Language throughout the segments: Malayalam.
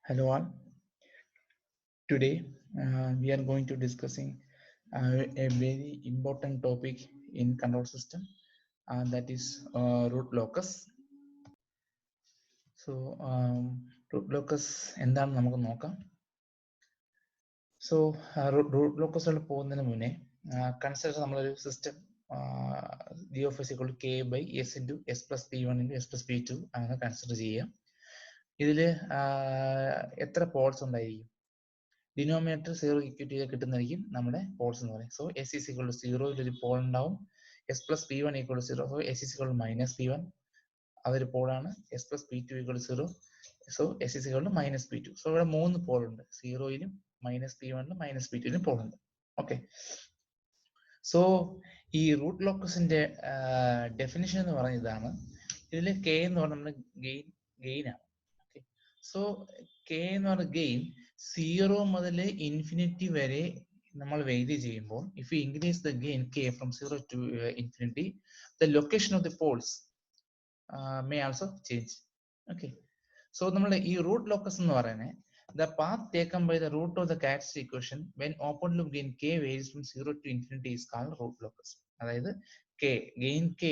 Hello all. Today we are going to discussing a very important topic in control system, that is root locus. So root locus എന്താണ് നമുക്ക് നോക്കാം. So root locus പോകുന്നതിന് മുന്നേ കൺസിഡർ നമ്മളൊരു system g of s equal to k by s into s plus p1 into s plus p2 ആണ് കൺസിഡർ ചെയ്യുക. ഇതിൽ എത്ര പോൾസ് ഉണ്ടായിരിക്കും? ഡിനോമിനേറ്റർ 0 ഇക്വേറ്റ് ചെയ്ത് കിട്ടുന്നതായിരിക്കും നമ്മുടെ പോൾസ് എന്ന് പറയുന്നത്. So S is equal to 0 ഒരു പോൾ ഉണ്ടാവും. S plus P one equal to 0. So S is equal to minus P one, അതൊരു പോളാണ്. S plus P two equal to 0. So S is equal to minus P two. So ഇവിടെ 3 പോളുണ്ട്. 0യിലും മൈനസ് പി വണ്ണിലും മൈനസ് പി ടുവിലും പോളുണ്ട്. ഓക്കെ, സോ ഈ റൂട്ട് ലോക്കസിന്റെ ഡെഫിനിഷൻ എന്ന് പറയുന്നത് ഇതാണ്. ഇതിൽ കെ എന്ന് പറഞ്ഞാൽ നമ്മുടെ ഗെയിൻ ആണ്. ഓക്കെ, സോ കെ എന്ന് പറഞ്ഞ ഗെയിൻ 0 മുതൽ ഇൻഫിനിറ്റി വരെ നമ്മൾ വേരി ചെയ്യുമ്പോൾ, if you increase the gain K from 0 to infinity, the location of the poles may also change. Okay, so നമ്മുടെ ഈ റൂട്ട് ലോക്കസ് എന്ന് പറയുന്നത് the path taken by the root of the characteristic equation when open loop gain k varies from 0 to infinity is called root locus. അതായത് k ഗെയിൻ k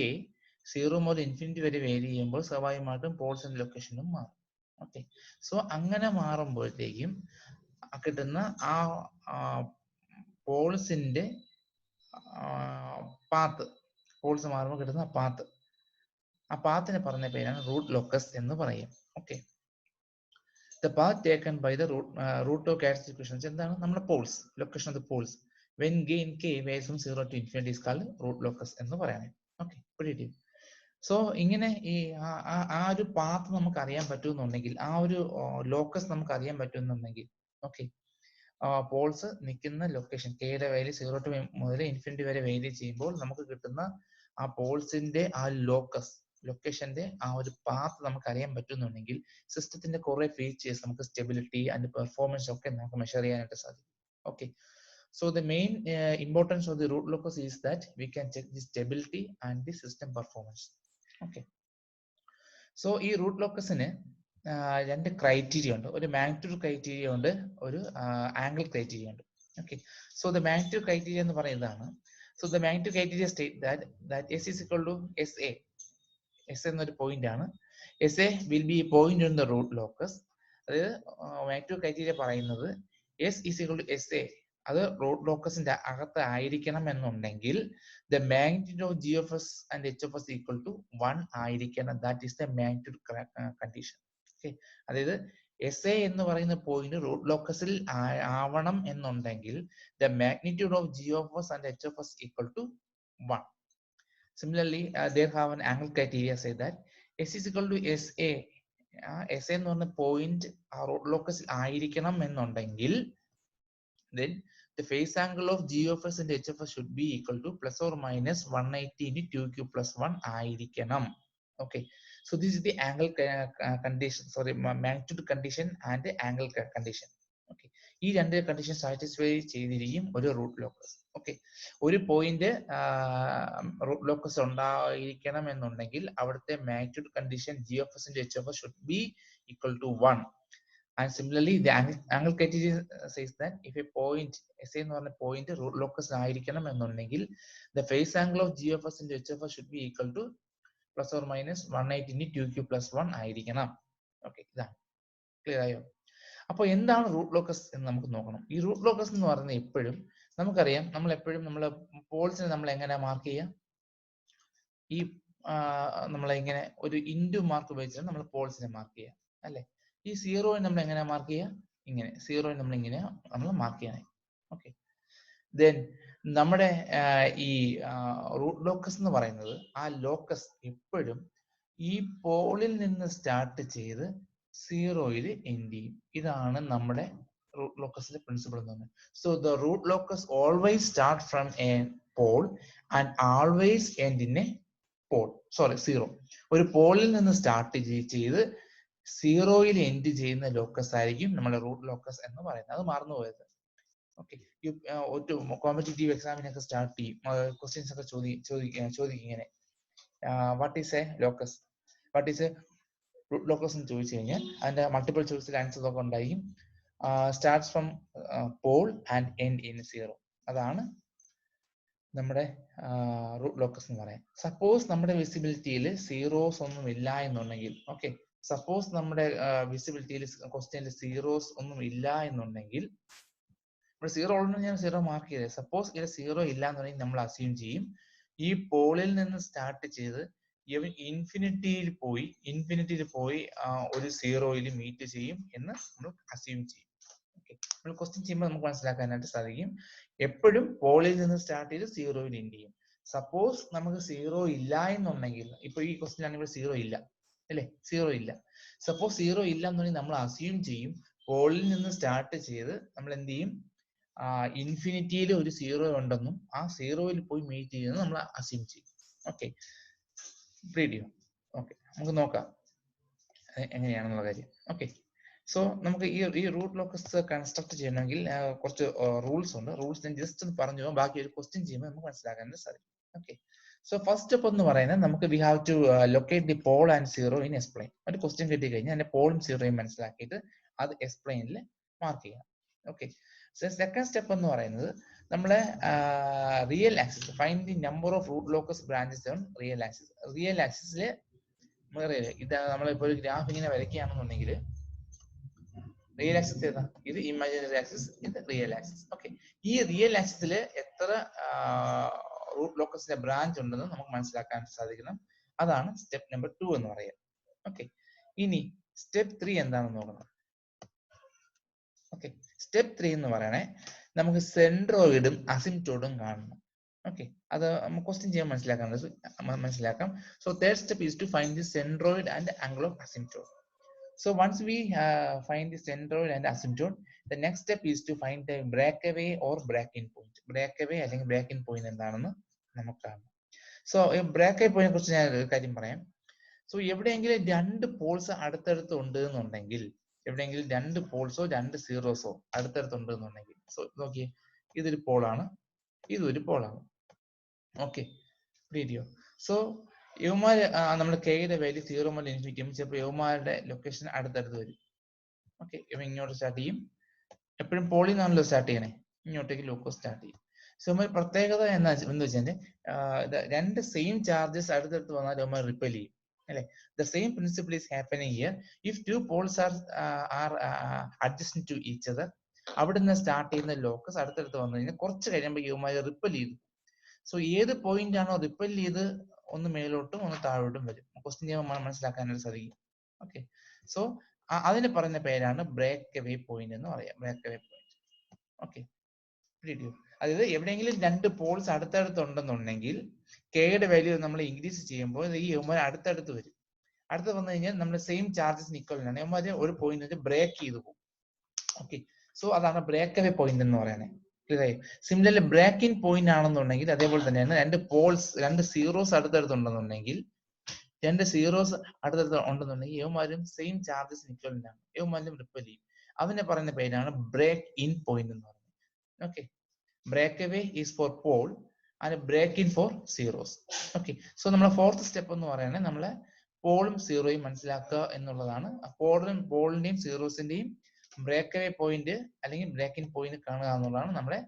0 മുതൽ ഇൻഫിനിറ്റി വരെ വേരി ചെയ്യുമ്പോൾ സ്വാഭാവികമായിട്ടും പോൾസിന്റെ ലൊക്കേഷനും മാറും. ഓക്കെ, സോ അങ്ങനെ മാറുമ്പോഴത്തേക്കും കിട്ടുന്ന ആ പോൾസിന്റെ പാത്ത്, പോൾസ് മാറുമ്പോൾ കിട്ടുന്ന പാത്ത്, ആ പാത്തിനെ പറഞ്ഞ പേരാണ് റൂട്ട് ലോക്കസ് എന്ന് പറയും. Okay, the path taken by the root of characteristic equations എന്താണ് നമ്മുടെ poles, location of the poles when gain k varies from 0 to infinity is called root locus എന്ന് പറയുന്നത്. ഓക്കെ, പിടികിട്ടി? സോ ഇങ്ങനെ ഈ ആ ഒരു പാത്ത് നമുക്ക് അറിയാൻ പറ്റുമെന്നുണ്ടെങ്കിൽ, ആ ഒരു ലോക്കസ് നമുക്ക് അറിയാൻ പറ്റുമെന്നുണ്ടെങ്കിൽ, ഓക്കെ, പോൾസ് നിൽക്കുന്ന ലൊക്കേഷൻ കെയുടെ വാല്യൂ 0 ടു മുതൽ ഇൻഫിനിറ്റി വരെ വേരി ചെയ്യുമ്പോൾ നമുക്ക് കിട്ടുന്ന ആ പോൾസിന്റെ ആ ലൊക്കേഷന്റെ ആ ഒരു പാത്ത് നമുക്ക് അറിയാൻ പറ്റുന്നുണ്ടെങ്കിൽ സിസ്റ്റത്തിന്റെ കുറെ ഫീച്ചേഴ്സ്, നമുക്ക് സ്റ്റെബിലിറ്റി ആൻഡ് പെർഫോമൻസ് ഒക്കെ നമുക്ക് മെഷർ ചെയ്യാനായിട്ട് സാധിക്കും. Okay, so the main importance of the root locus is that we can check the stability and the system performance. Okay, so ഈ റൂട്ട് ലോക്കസിന് രണ്ട് ക്രൈറ്റീരിയ ഉണ്ട്. ഒരു മാഗ്നിറ്റ്യൂഡ് ക്രൈറ്റീരിയ ഉണ്ട്, ഒരു ആംഗിൾ ക്രൈറ്റീരിയ ഉണ്ട്. Okay, so the magnitude criteria എന്ന് പറയുന്നതാണ്. So the magnitude criteria state that s is equal to sa. S എന്നൊരു പോയിന്റ് ആണ്. S A will be point on the root locus. അതായത് മാഗ്നിറ്റ്യൂഡ് ക്രൈറ്റീരിയ പറയുന്നത് S is equal to S A, അത് റൂട്ട് ലോക്കസിന്റെ അകത്ത് ആയിരിക്കണം എന്നുണ്ടെങ്കിൽ the magnitude of G of S and H of S equal to 1 ആയിരിക്കണം. That is the magnitude condition. Okay, അതായത് എസ് എ എന്ന് പറയുന്ന പോയിന്റ് റൂട്ട് ലോക്കസിൽ ആവണം എന്നുണ്ടെങ്കിൽ the magnitude of G of S and H of S equal to 1. Similarly, they have an angle criteria say that s is equal to sa. sa എന്ന് പറഞ്ഞ പോയിന്റ് റൂട്ട് ലോക്കസിൽ ആയിരിക്കണം എന്നുണ്ടെങ്കിൽ then the phase angle of g of s and h of s should be equal to plus or minus 180 into 2q plus 1 ആയിരിക്കണം. Okay, so this is the angle condition, sorry, magnitude condition and the angle condition. Okay, ഈ രണ്ട് കണ്ടീഷൻ സാറ്റിസ്ഫൈ ചെയ്തിരിക്കും ഒരു റൂട്ട് ലോക്കസ്. ഓക്കെ, ഒരു പോയിന്റ് റൂട്ട് ലോക്കസ് ഉണ്ടായിരിക്കണം എന്നുണ്ടെങ്കിൽ അവിടുത്തെ magnitude condition G of S H of S should be equal to 1. And similarly, the angle criteria says that if a point SA എന്ന് പറഞ്ഞ പോയിന്റ് റൂട്ട് ലോക്കസ് ആയിരിക്കണം എന്നുണ്ടെങ്കിൽ the phase angle of g of s into h of s should be equal to plus or minus 180 into 2q plus 1 ആയിരിക്കണം. ഓക്കെ, ഇതാണ് ക്ലിയർ ആയോ? അപ്പോൾ എന്താണ് റൂട്ട് ലോക്കസ് എന്ന് നമുക്ക് നോക്കണം. ഈ റൂട്ട് ലോക്കസ് എന്ന് പറയുന്നത് എപ്പോഴും നമുക്കറിയാം, നമ്മൾ എപ്പോഴും നമ്മളെ പോൾസിനെ നമ്മൾ എങ്ങനെ മാർക്ക് ചെയ്യുക? ഈ നമ്മളെങ്ങനെ ഒരു ഇൻറ്റു മാർക്ക് ഉപയോഗിച്ചാണ് നമ്മൾ പോൾസിനെ മാർക്ക് ചെയ്യുക, അല്ലെ? ഈ 0 നമ്മൾ എങ്ങനെ മാർക്ക് ചെയ്യുക? ഇങ്ങനെ 0 നമ്മൾ ഇങ്ങനെ നമ്മൾ മാർക്ക് ചെയ്യണം. ഓക്കെ, ദെൻ നമ്മുടെ ഈ റൂട്ട് ലോക്കസ് എന്ന് പറയുന്നത് ആ ലോക്കസ് എപ്പോഴും ഈ പോളിൽ നിന്ന് സ്റ്റാർട്ട് ചെയ്ത് 0യിൽ എൻഡ് ചെയ്യും. ഇതാണ് നമ്മുടെ റൂട്ട് ലോക്കസിന്റെ പ്രിൻസിപ്പിൾ എന്ന് പറയുന്നത്. So the root locus always start from a pole and always end in a pole, sorry 0. ഒരു പോളിൽ നിന്ന് സ്റ്റാർട്ട് ചെയ്ത് 0യിൽ എൻഡ് ചെയ്യുന്ന ലോക്കസ് ആയിരിക്കും നമ്മുടെ റൂട്ട് ലോക്കസ് എന്ന് പറയുന്നത്. അത് മറന്നുപോയത്. ഓക്കെ, ഒരു കോമ്പറ്റേറ്റീവ് എക്സാമിനൊക്കെ സ്റ്റാർട്ട് ചെയ്യും, ക്വസ്റ്റ്യൻസ് ഒക്കെ ചോദിക്കും ഇങ്ങനെ, what is a locus, what is a root locus എന്ന് ചോദിച്ചു കഴിഞ്ഞാൽ അതിന്റെ മൾട്ടിപ്പിൾ ചോയ്സിൽ ആൻസർ ഒക്കെ ഉണ്ടായിരിക്കും. Starts from pole and end in 0. അതാണ് നമ്മുടെ റൂട്ട് ലോക്കസ് എന്ന് പറയാം. സപ്പോസ് നമ്മുടെ വിസിബിലിറ്റിയിൽ സീറോസ് ഒന്നും ഇല്ല എന്നുണ്ടെങ്കിൽ, ഓക്കെ, സപ്പോസ് നമ്മുടെ വിസിബിലിറ്റിയിൽ ക്വസ്റ്റ്യനിൽ സീറോസ് ഒന്നും ഇല്ല എന്നുണ്ടെങ്കിൽ, ഇവിടെ സീറോ ഉള്ളതെന്ന് ഞാൻ സീറോ മാർക്ക് ചെയ്തത്. സപ്പോസ് ഇതിൽ സീറോ ഇല്ല എന്നുണ്ടെങ്കിൽ നമ്മൾ അസ്യൂം ചെയ്യും ഈ പോളിൽ നിന്ന് സ്റ്റാർട്ട് ചെയ്ത് ഇൻഫിനിറ്റിയിൽ പോയി ഒരു സീറോയിൽ മീറ്റ് ചെയ്യും എന്ന് നമ്മൾ അസ്യൂം ചെയ്യും. ഓക്കെ, നമ്മൾ ക്വസ്റ്റ്യൻ ചെയ്യുമ്പോൾ നമുക്ക് മനസ്സിലാക്കാനായിട്ട് സാധിക്കും എപ്പോഴും പോളിൽ നിന്ന് സ്റ്റാർട്ട് ചെയ്ത് സീറോയിൽ എൻഡ് ചെയ്യും. സപ്പോസ് നമുക്ക് സീറോ ഇല്ല എന്നുണ്ടെങ്കിൽ, ഇപ്പൊ ഈ ക്വസ്റ്റ്യൻ ആണെങ്കിൽ സീറോ ഇല്ല അല്ലെ, സീറോ ഇല്ല. സപ്പോസ് സീറോ ഇല്ല എന്നുണ്ടെങ്കിൽ നമ്മൾ അസ്യൂം ചെയ്യും പോളിൽ നിന്ന് സ്റ്റാർട്ട് ചെയ്ത് നമ്മൾ എന്ത് ചെയ്യും, ഇൻഫിനിറ്റിയിൽ ഒരു സീറോ ഉണ്ടെന്നും ആ സീറോയിൽ പോയി മീറ്റ് ചെയ്യുന്നത് നമ്മൾ അസ്യൂം ചെയ്യും. ഓക്കെ, റീഡ് ചെയ്യും. ഓക്കെ, നമുക്ക് നോക്കാം എങ്ങനെയാണെന്നുള്ള കാര്യം. ഓക്കെ, സോ നമുക്ക് ഈ റൂട്ട് ലോക്കസ് കൺസ്ട്രക്ട് ചെയ്യണമെങ്കിൽ കുറച്ച് റൂൾസ് ഉണ്ട്. റൂൾസ് ഞാൻ ജസ്റ്റ് ഒന്ന് പറഞ്ഞു പോകാം, ബാക്കി ഒരു ക്വസ്റ്റ്യൻ ചെയ്യുമ്പോൾ നമുക്ക് മനസ്സിലാക്കാൻ സാധിക്കും. ഓക്കെ, സോ ഫസ്റ്റ് സ്റ്റെപ്പ് എന്ന് പറയുന്നത് നമുക്ക് we have to locate the pole and zero in s plane. ഒരു ക്വസ്റ്റ്യൻ കിട്ടി കഴിഞ്ഞാൽ അതിന്റെ പോളും സീറോയും മനസ്സിലാക്കിയിട്ട് അത് എക്സ്പ്ലെയിനിൽ മാർക്ക് ചെയ്യാം. ഓക്കെ, സോ സെക്കൻഡ് സ്റ്റെപ്പ് എന്ന് പറയുന്നത് നമ്മളെ real axis, find the number of root locus branches on real axis. റിയൽ ആക്സിസില് ഇത് നമ്മളിപ്പോ ഒരു ഗ്രാഫ് ഇങ്ങനെ വരയ്ക്കുകയാണെന്നുണ്ടെങ്കിൽ റിയൽ ആക്സിസ് ഏതാ, ഇത് ഇമാജിനറി ആക്സിസ്, ഇത് റിയൽ ആക്സിസ്. ഓക്കെ, ഈ റിയൽ ആക്സിസിൽ എത്ര റൂട്ട് ലോക്കസിന്റെ ബ്രാഞ്ച് ഉണ്ടെന്ന് നമുക്ക് മനസ്സിലാക്കാൻ സാധിക്കണം. അതാണ് സ്റ്റെപ്പ് നമ്പർ 2 എന്ന് പറയുക. ഓക്കെ, ഇനി സ്റ്റെപ്പ് 3 എന്താണെന്ന് നോക്കണം. ഓക്കെ, സ്റ്റെപ്പ് 3 എന്ന് പറയണേ നമുക്ക് സെൻട്രോയിഡും അസിംപ്റ്റോയിഡും കാണണം. ഓക്കെ, അത് ക്വസ്റ്റ്യൻ ചെയ്യാൻ മനസ്സിലാക്കാം. So third step is to find the centroid and angle of asymptote. So once we find the centroid and asymptote, the next step is to find the breakaway or break-in point. Breakaway അല്ലെങ്കിൽ break-in point എന്താണെന്ന് നമുക്ക് കാണാം. സോ breakaway point കുറിച്ച് ഞാൻ ഒരു കാര്യം പറയാം. സോ എവിടെയെങ്കിലും രണ്ട് പോൾസ് അടുത്തടുത്ത് ഉണ്ട് എന്നുണ്ടെങ്കിൽ, എവിടെയെങ്കിലും രണ്ട് പോൾസോ രണ്ട് സീറോസോ അടുത്തടുത്ത് ഉണ്ട് എന്നുണ്ടെങ്കിൽ, സോ നോക്കിയേ, ഇതൊരു പോളാണ്, ഇതൊരു പോളാണ്. Okay, video. സോ യവന്മാര് നമ്മൾ കെയുടെ വാല്യൂ 0 മുതൽ ഇൻഫിനിറ്റി ചെയ്യുമ്പോൾ ചിലപ്പോൾ യവന്മാരുടെ ലൊക്കേഷൻ അടുത്തടുത്ത് വരും. ഓക്കെ, ഇവ ഇങ്ങോട്ട് സ്റ്റാർട്ട് ചെയ്യും, എപ്പോഴും പോളിൽ നിന്നാണല്ലോ സ്റ്റാർട്ട് ചെയ്യണേ, ഇങ്ങോട്ടേക്ക് ലോക്കസ് സ്റ്റാർട്ട് ചെയ്യും. സോ യവന്മാർ പ്രത്യേകത എന്ന് വെച്ചാൽ രണ്ട് സെയിം ചാർജസ് അടുത്തടുത്ത് വന്നാൽ യവന്മാർ റിപ്പൽ ചെയ്യും അല്ലെ. The same principle is happening here. If two poles are adjacent to each other, അവിടെ നിന്ന് സ്റ്റാർട്ട് ചെയ്യുന്ന ലോക്കസ് അടുത്തടുത്ത് വന്നു കഴിഞ്ഞാൽ കുറച്ച് കഴിയുമ്പോൾ യവന്മാർ റിപ്പൽ ചെയ്തു. സോ ഏത് പോയിന്റ് ആണോ റിപ്പൽ ചെയ്ത് ഒന്ന് മേലോട്ടും ഒന്ന് താഴോട്ടും വരും. ക്വസ്റ്റ്യൻ ചെയ്യുമ്പോൾ മനസ്സിലാക്കാനായിട്ട് സാധിക്കും. ഓക്കെ, സോ അതിന് പറയുന്ന പേരാണ് ബ്രേക്ക് അവേ പോയിന്റ് എന്ന് പറയാം. Break away point. ഓക്കെ, അതായത് എവിടെയെങ്കിലും രണ്ട് പോൾസ് അടുത്തടുത്ത് ഉണ്ടെന്നുണ്ടെങ്കിൽ കെയുടെ വാല്യൂ നമ്മൾ ഇൻക്രീസ് ചെയ്യുമ്പോൾ ഈ യവന്മാർ അടുത്തടുത്ത് വരും. അടുത്ത് വന്നു കഴിഞ്ഞാൽ നമ്മുടെ സെയിം ചാർജസ് ഈക്വൽ ആണ്, യവന്മാർ ഒരു പോയിന്റ് ബ്രേക്ക് ചെയ്തു പോകും. ഓക്കെ, സോ അതാണ് ബ്രേക്ക് അവേ പോയിന്റ് എന്ന് പറയുന്നത്. സിമിലർലി ബ്രേക്ക് ഇൻ പോയിന്റ് ആണെന്നുണ്ടെങ്കിൽ അതേപോലെ തന്നെയാണ് രണ്ട് പോൾസ്, രണ്ട് സീറോസ് അടുത്തടുത്തുണ്ടെന്നുണ്ടെങ്കിൽ, യവന്മാരും സെയിം ചാർജസ് ഇക്വലന്റ് ആണ്, യവന്മാരും റിപ്പൽ ചെയ്യും. അതിനെ പറയുന്ന പേരാണ് ബ്രേക്ക് ഇൻ പോയിന്റ് എന്ന് പറയുന്നത്. Okay, break away is for pole and break in for zeros. Okay, so നമ്മളെ ഫോർത്ത് സ്റ്റെപ്പ് എന്ന് പറയുന്നത് നമ്മളെ പോളും സീറോയും മനസ്സിലാക്കുക എന്നുള്ളതാണ്. പോളിന്റെയും സീറോസിന്റെയും ബ്രേക്ക് അവേ പോയിന്റ് അല്ലെങ്കിൽ ബ്രേക്ക് ഇൻ പോയിന്റ് കാണുക എന്നുള്ളതാണ് നമ്മുടെ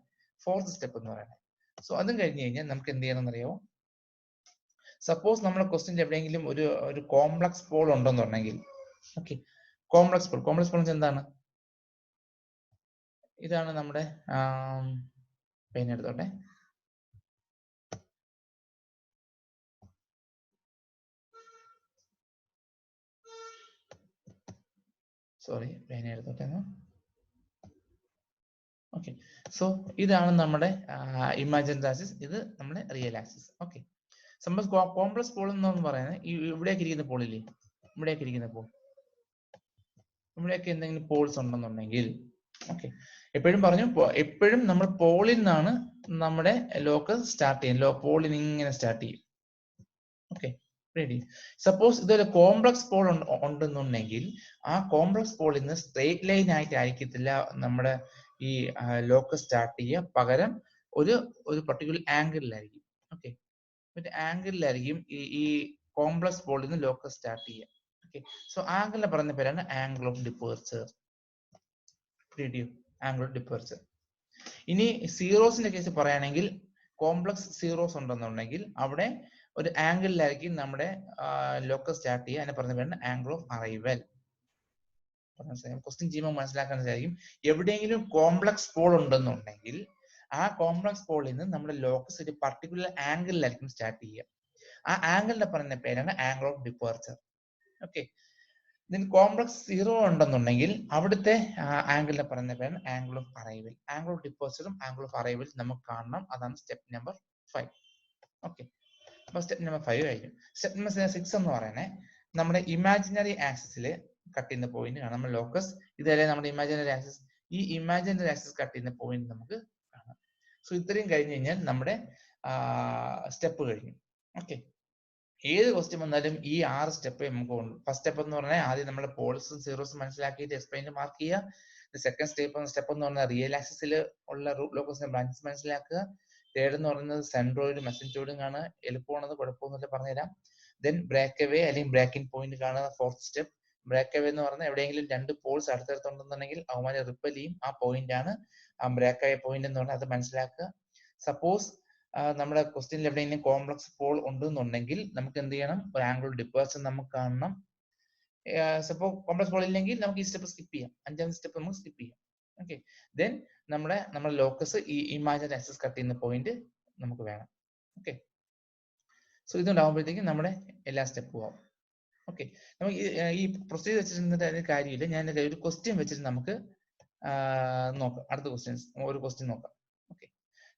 ഫോർത്ത് സ്റ്റെപ്പ് എന്ന് പറയുന്നത്. സോ അതും കഴിഞ്ഞ് കഴിഞ്ഞാൽ നമുക്ക് എന്ത് ചെയ്യണമെന്ന് അറിയാമോ? സപ്പോസ് നമ്മുടെ ക്വസ്റ്റ്യൻ എവിടെയെങ്കിലും ഒരു കോംപ്ലക്സ് പോൾ ഉണ്ടെന്നുണ്ടെങ്കിൽ, ഓക്കെ, കോംപ്ലക്സ് പോൾ എന്താണ്? ഇതാണ് നമ്മുടെ പെയിൻ എടുത്തോട്ടെ. സോറി, പെയിൻ എടുത്തോട്ടെ. ഓക്കെ, സോ ഇതാണ് നമ്മുടെ ഇമാജിനറി ആക്സിസ്, ഇത് നമ്മുടെ real axis. Okay, suppose complex pole എന്ന് പറയുന്നത് ഇവിടേക്ക് ഇരിക്കുന്ന പോളില്ലേ, ഇവിടേക്ക് ഇരിക്കുന്ന പോൾ, ഇവിടെയൊക്കെ എന്തെങ്കിലും പോൾസ് ഉണ്ടെന്നുണ്ടെങ്കിൽ, ഓക്കെ, എപ്പോഴും നമ്മൾ പോളിൽ നിന്നാണ് നമ്മുടെ ലോക്കസ് സ്റ്റാർട്ട് ചെയ്യുന്നത്. പോളിൽ ഇങ്ങനെ സ്റ്റാർട്ട് ചെയ്യും. Okay, ready. സപ്പോസ് ഇതൊരു കോംപ്ലക്സ് പോൾ ഉണ്ടെന്നുണ്ടെങ്കിൽ ആ കോംപ്ലക്സ് പോളിൽ നിന്ന് സ്ട്രേറ്റ് ലൈൻ ആയിട്ടായിരിക്കത്തില്ല നമ്മുടെ ഈ ലോക്കസ് സ്റ്റാർട്ട് ചെയ്യുക, പകരം ഒരു പർട്ടിക്കുലർ ആംഗിളിലായിരിക്കും. ഓക്കെ, ഒരു ആംഗിളിലായിരിക്കും ഈ കോംപ്ലക്സ് പോളിൽ നിന്ന് ലോക്കസ് സ്റ്റാർട്ട് ചെയ്യുക. ഓക്കെ. സോ ആംഗിളിനെ പറയുന്ന പേരാണ് angle of departure. Angle of departure. ഇനി സീറോസിന്റെ കേസ് പറയുകയാണെങ്കിൽ കോംപ്ലക്സ് സീറോസ് ഉണ്ടെന്നുണ്ടെങ്കിൽ അവിടെ ഒരു ആംഗിളിലായിരിക്കും നമ്മുടെ ലോക്കസ് സ്റ്റാർട്ട് ചെയ്യുക. അതിനെ പറയുന്ന പേരാണ് ആംഗിൾ ഓഫ് അറൈവൽ. ക്വസ്റ്റ്യൻ ചെയ്യുമ്പോൾ മനസ്സിലാക്കാൻ സാധിക്കും. എവിടെയെങ്കിലും കോംപ്ലക്സ് പോൾ ഉണ്ടെന്നുണ്ടെങ്കിൽ ആ കോംപ്ലക്സ് പോളിൽ നിന്ന് നമ്മുടെ ലോക്കസ് ഒരു പർട്ടിക്കുലർ ആംഗിളിലായിരിക്കും സ്റ്റാർട്ട് ചെയ്യുക. ആ ആംഗിളിനെ പറയുന്ന പേരാണ് ആംഗിൾ ഓഫ് ഡിപ്പേർച്ചർ. ഓക്കെ. ഇതിന് കോംപ്ലക്സ് സീറോ ഉണ്ടെന്നുണ്ടെങ്കിൽ അവിടുത്തെ ആംഗിളിനെ പറയുന്ന പേരാണ് angle of arrival. Angle of ഡിപ്പേർച്ചറും ആംഗിൾ ഓഫ് അറൈവൽ നമുക്ക് കാണണം. അതാണ് സ്റ്റെപ്പ് നമ്പർ 5. ഓക്കെ. അപ്പൊ സ്റ്റെപ്പ് നമ്പർ 5 കഴിഞ്ഞു. സ്റ്റെപ്പ് നമ്പർ 6 എന്ന് പറയുന്നത് നമ്മുടെ ഇമാജിനറി ആക്സിസിൽ കട്ട് ചെയ്യുന്ന പോയിന്റ് ആണ് നമ്മൾ ലോക്കസ്. ഇതല്ലേ നമ്മുടെ ഇമാജിനറി ആക്സിസ്. ഈ ഇമാജിനറി ആക്സിസ് കട്ട് ചെയ്യുന്ന പോയിന്റ് നമുക്ക് കാണാം. സോ ഇത്രയും കഴിഞ്ഞ് കഴിഞ്ഞാൽ നമ്മുടെ സ്റ്റെപ്പ് കഴിഞ്ഞു. ഓക്കെ. ഏത് ക്വസ്റ്റ്യൻ വന്നാലും ഈ 6 സ്റ്റെപ്പ് നമുക്ക് ഉണ്ട്. ഫസ്റ്റ് സ്റ്റെപ്പ് എന്ന് പറഞ്ഞാൽ ആദ്യം നമ്മുടെ പോൾസും സീറോസും മനസ്സിലാക്കിയിട്ട് എക്സ്പ്ലെയിൻ മാർക്ക് ചെയ്യുക. സെക്കൻഡ് സ്റ്റെപ്പ് എന്ന് പറഞ്ഞാൽ റിയൽ ആക്സിസിൽ ഉള്ള റൂട്ട് ലോക്കസിന്റെ ബ്രാഞ്ചസ് മനസ്സിലാക്കുക. തേർഡ് എന്ന് പറയുന്നത് സെൻട്രോയിഡും മെസൻറ്റോയിഡും കാണുക. എളുപ്പമാണെന്ന് കുഴപ്പമൊന്നുമില്ല, പറഞ്ഞുതരാം. ദെൻ ബ്രേക്ക് അവേ അല്ലെങ്കിൽ ബ്രേക്കിംഗ് പോയിന്റ് കാണുക. ഫോർത്ത് സ്റ്റെപ്പ് ബ്രേക്ക് അവേ എന്ന് പറഞ്ഞാൽ എവിടെയെങ്കിലും 2 പോൾസ് അടുത്തടുത്തുണ്ടെന്നുണ്ടെങ്കിൽ അവന്മാരെ റിപ്പൽ ചെയ്യും. ആ പോയിന്റ് ആണ് ആ ബ്രേക്ക് അവേ പോയിന്റ് എന്ന് പറഞ്ഞാൽ അത് മനസ്സിലാക്കുക. സപ്പോസ് നമ്മുടെ ക്വസ്റ്റ്യനിൽ എവിടെയെങ്കിലും കോംപ്ലക്സ് പോൾ ഉണ്ടെന്നുണ്ടെങ്കിൽ നമുക്ക് എന്ത് ചെയ്യണം? ഒരു ആംഗിൾ ഡിപ്പേർച്ചർ നമുക്ക് കാണണം. സപ്പോസ് കോംപ്ലക്സ് പോൾ ഇല്ലെങ്കിൽ നമുക്ക് ഈ സ്റ്റെപ്പ് സ്കിപ്പ് ചെയ്യാം. 5ാമത്തെ സ്റ്റെപ്പ് നമുക്ക് സ്കിപ്പ് ചെയ്യാം. ഓക്കെ. ദെൻ നമ്മുടെ ലോക്കസ് ഈ ഇമാജിനറി ആക്സിസ് കട്ട് ചെയ്യുന്ന പോയിന്റ് നമുക്ക് വേണം. ഓക്കെ. സോ ഇതുണ്ടാകുമ്പോഴത്തേക്കും നമ്മുടെ എല്ലാ സ്റ്റെപ്പും ആവും. ഓക്കെ. നമുക്ക് ഈ പ്രൊസീജിയർ വെച്ചിട്ട് കാര്യമില്ല. ഞാൻ ഒരു ക്വസ്റ്റ്യൻ വെച്ചിട്ട് നമുക്ക് നോക്കാം. അടുത്ത ഒരു ക്വസ്റ്റ്യൻ നോക്കാം. ഓക്കെ.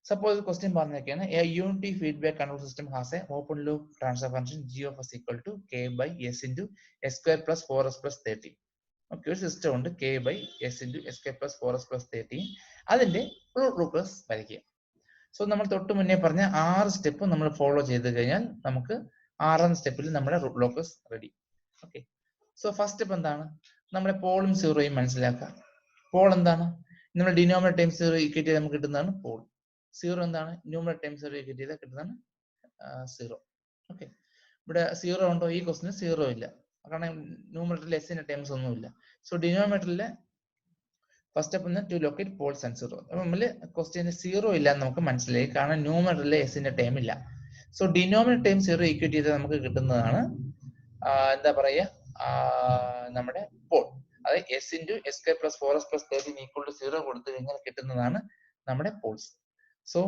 സപ്പോസ് ക്വസ്റ്റ്യൻ പറഞ്ഞൊക്കെയാണ് a unity feedback control system has a open loop transfer function g of s equal to k by s into s square plus 4s plus 13. Okay. ഒരു സിസ്റ്റം ഉണ്ട് k by s into s square plus 4s plus 13. അതിന്റെ റൂട്ട് ലോക്കസ് വരയ്ക്കുക. സോ നമ്മൾ തൊട്ട് മുന്നേ പറഞ്ഞ 6 സ്റ്റെപ്പ് നമ്മൾ ഫോളോ ചെയ്ത് കഴിഞ്ഞാൽ നമുക്ക് 6ാം സ്റ്റെപ്പിൽ നമ്മുടെ root locus ready. Okay. So first step എന്താണ്? നമ്മുടെ പോളും സീറോയും മനസ്സിലാക്കുക. പോൾ എന്താണ്? നമ്മുടെ ഡിനോമിനേറ്റർ ടൈംസ് സീറോ ഈക്വേറ്റ് ചെയ്ത് നമുക്ക് കിട്ടുന്നതാണ് പോൾ. സീറോ എന്താണ്? ന്യൂമറേറ്റർ ടൈംസ് സീറോ ഈക്വേറ്റ് ചെയ്താൽ കിട്ടുന്നതാണ് സീറോ. ഓക്കെ. ഇവിടെ സീറോ ഉണ്ടോ? ഈ ക്വസ്റ്റിന് സീറോ ഇല്ല, കാരണം ന്യൂമറേറ്ററിൽ എസിന്റെ ടൈംസ് ഒന്നുമില്ല. സോ ഡിനോമിനേറ്ററിലെ first step to locate poles and zero. നമ്മൾ ക്വസ്റ്റ്യന് സീറോ ഇല്ല എന്ന് നമുക്ക് മനസ്സിലായി, കാരണം ന്യൂമറേറ്ററിലെ എസിന്റെ ടൈം ഇല്ല. So denominator time zero equate ചെയ്താൽ നമുക്ക് കിട്ടുന്നതാണ് എന്താ പറയുക, നമ്മുടെ പോൾ. അത് S into S square plus 4s plus 13 equal to 0 കൊടുത്തു കഴിഞ്ഞാൽ കിട്ടുന്നതാണ് നമ്മുടെ poles. So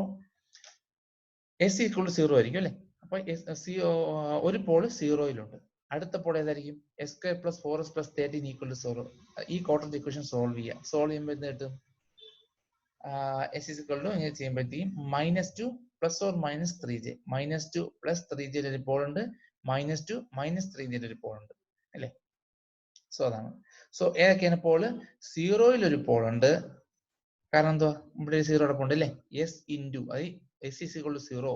S equal to 0 ആയിരിക്കും അല്ലെ. അപ്പൊ ഒരു പോള് സീറോയിലുണ്ട്. അടുത്ത പോൾ ഏതായിരിക്കും? S square plus 4s plus 13 equal to 0. ഈ ക്വാഡ്രന്റ് ഇക്വേഷൻ സോൾവ് ചെയ്യുക. സോൾവ് ചെയ്യുമ്പോൾ എന്ത് കിട്ടും? എസ് ഈസ് ഈക്വൽ ടു ഇങ്ങനെ ചെയ്യുമ്പോഴത്തേക്കും -2 plus or minus 3j, -2 plus 3j ഒരു പോൾ ഉണ്ട്, -2 മൈനസ് 3j ഒരു പോൾ ഉണ്ട് അല്ലെ. സോ അതാണ്. സോ ഏതൊക്കെയാണ് പോള്? സീറോയിൽ ഒരു പോൾ ഉണ്ട്, കാരണം എന്തുവാ? ഇവിടെ സീറോ അടപ്പുണ്ട് അല്ലേ. എസ് ഇൻറ്റു അത് എസ് ഈസ് ഈക്വൽ ടു 0.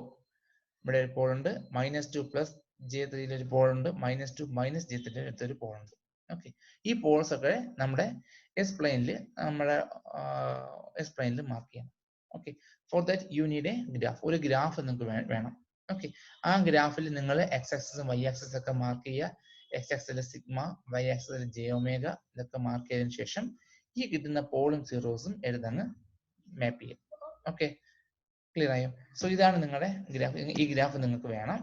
ഇവിടെ ഒരു പോൾ ഉണ്ട്. -2 പ്ലസ് j3 ഒരു പോൾ ഉണ്ട്, -2 മൈനസ് j3 അടുത്തൊരു പോൾ ഉണ്ട്. ഓക്കെ. ഈ പോൾസ് ഒക്കെ നമ്മുടെ എസ് പ്ലെയിനിൽ മാർക്ക് ചെയ്യണം. Okay. For that you need A graph. ഒരു ഗ്രാഫ് നിങ്ങൾക്ക് വേണം. ഓക്കെ. ആ ഗ്രാഫിൽ നിങ്ങൾ എക്സ് ആക്സിസും വൈ ആക്സിസും ഒക്കെ മാർക്ക് ചെയ്യുക. എക്സ് ആക്സിസിലെ സിഗ്മ, വൈ ആക്സിസിലെ ജെ ഒമേഗ ഇതൊക്കെ മാർക്ക് ചെയ്തതിനു ശേഷം ഈ കിട്ടുന്ന പോളും സീറോസും എഴുതങ്ങ് മാപ്പ് ചെയ്യാം. ഓക്കെ. ക്ലിയർ ആയോ? സോ ഇതാണ് നിങ്ങളുടെ ഗ്രാഫ്. ഈ ഗ്രാഫ് നിങ്ങൾക്ക് വേണം.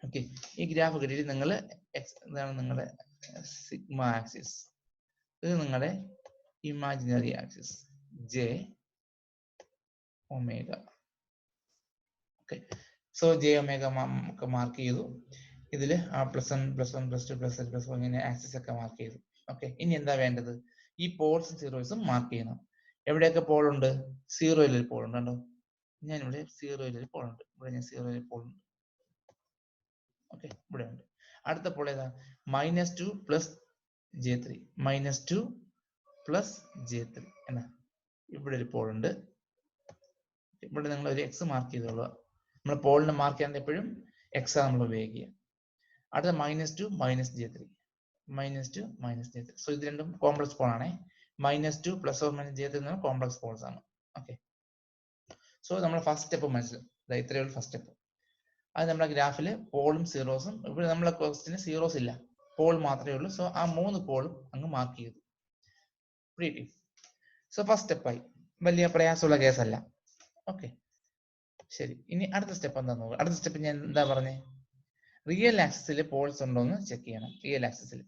ഓക്കെ. ഈ ഗ്രാഫ് കിട്ടിയിട്ട് നിങ്ങൾ ഇതാണ് നിങ്ങളുടെ സിഗ്മ ആക്സിസ്, ഇത് നിങ്ങളുടെ imaginary axis J omega. Okay. So J omega ഒക്കെ മാർക്ക് ചെയ്തു. ഇതിൽ +1 +1 +2 +3 +4 ഇങ്ങനെ ആക്സിസ് ഒക്കെ മാർക്ക് ചെയ്തു. ഓക്കെ. ഇനി എന്താ വേണ്ടത്? ഈ പോൾസും സീറോസും മാർക്ക് ചെയ്യണം. എവിടെയൊക്കെ പോൾ ഉണ്ട്? സീറോയിൽ ഒരു പോൾ ഉണ്ട് കണ്ടോ. ഞാൻ ഇവിടെ സീറോയിൽ ഒരു പോൾ ഉണ്ട്. ഇവിടെ ഞാൻ സീറോയിൽ പോൾ ഉണ്ട്. ഓക്കെ. ഇവിടെ ഉണ്ട്. അടുത്ത പോൾ ഏതാ? -2 പ്ലസ് j3, -2 പ്ലസ് j3 എന്നാ ഇവിടെ ഒരു പോൾ ഉണ്ട്. ഇവിടെ നിങ്ങൾ ഒരു എക്സ് മാർക്ക് ചെയ്തോളുക. നമ്മൾ പോളിനെ മാർക്ക് ചെയ്യാൻ എപ്പോഴും എക്സ് നമ്മൾ ഉപയോഗിക്കുക. അടുത്ത -2 minus j3, -2 minus j3. So ഇത് രണ്ടും കോംപ്ലക്സ് പോൾ ആണേ. -2 plus or minus j3 complex poles ആണ്. ഓക്കെ. സോ നമ്മൾ ഫസ്റ്റ് സ്റ്റെപ്പ് മനസ്സിലായി. ഇത്രയുള്ള ഫസ്റ്റ് സ്റ്റെപ്പ്. അത് നമ്മുടെ ഗ്രാഫിൽ പോളും സീറോസും. ഇവിടെ നമ്മളെ ക്വസ്റ്റിന് സീറോസ് ഇല്ല, പോൾ മാത്രമേ ഉള്ളൂ. സോ ആ 3 പോളും അങ്ങ് മാർക്ക് ചെയ്തു. സോ ഫസ്റ്റ് സ്റ്റെപ്പായി, വലിയ പ്രയാസമുള്ള കേസല്ല. ഓക്കെ, ശരി. ഇനി അടുത്ത സ്റ്റെപ്പ് എന്താ നോക്കുക. അടുത്ത സ്റ്റെപ്പ് ഞാൻ എന്താ പറഞ്ഞേ, റിയൽ ആക്സിസിൽ പോൾസ് ഉണ്ടോ എന്ന് ചെക്ക് ചെയ്യണം. റിയൽ ആക്സിസിൽ.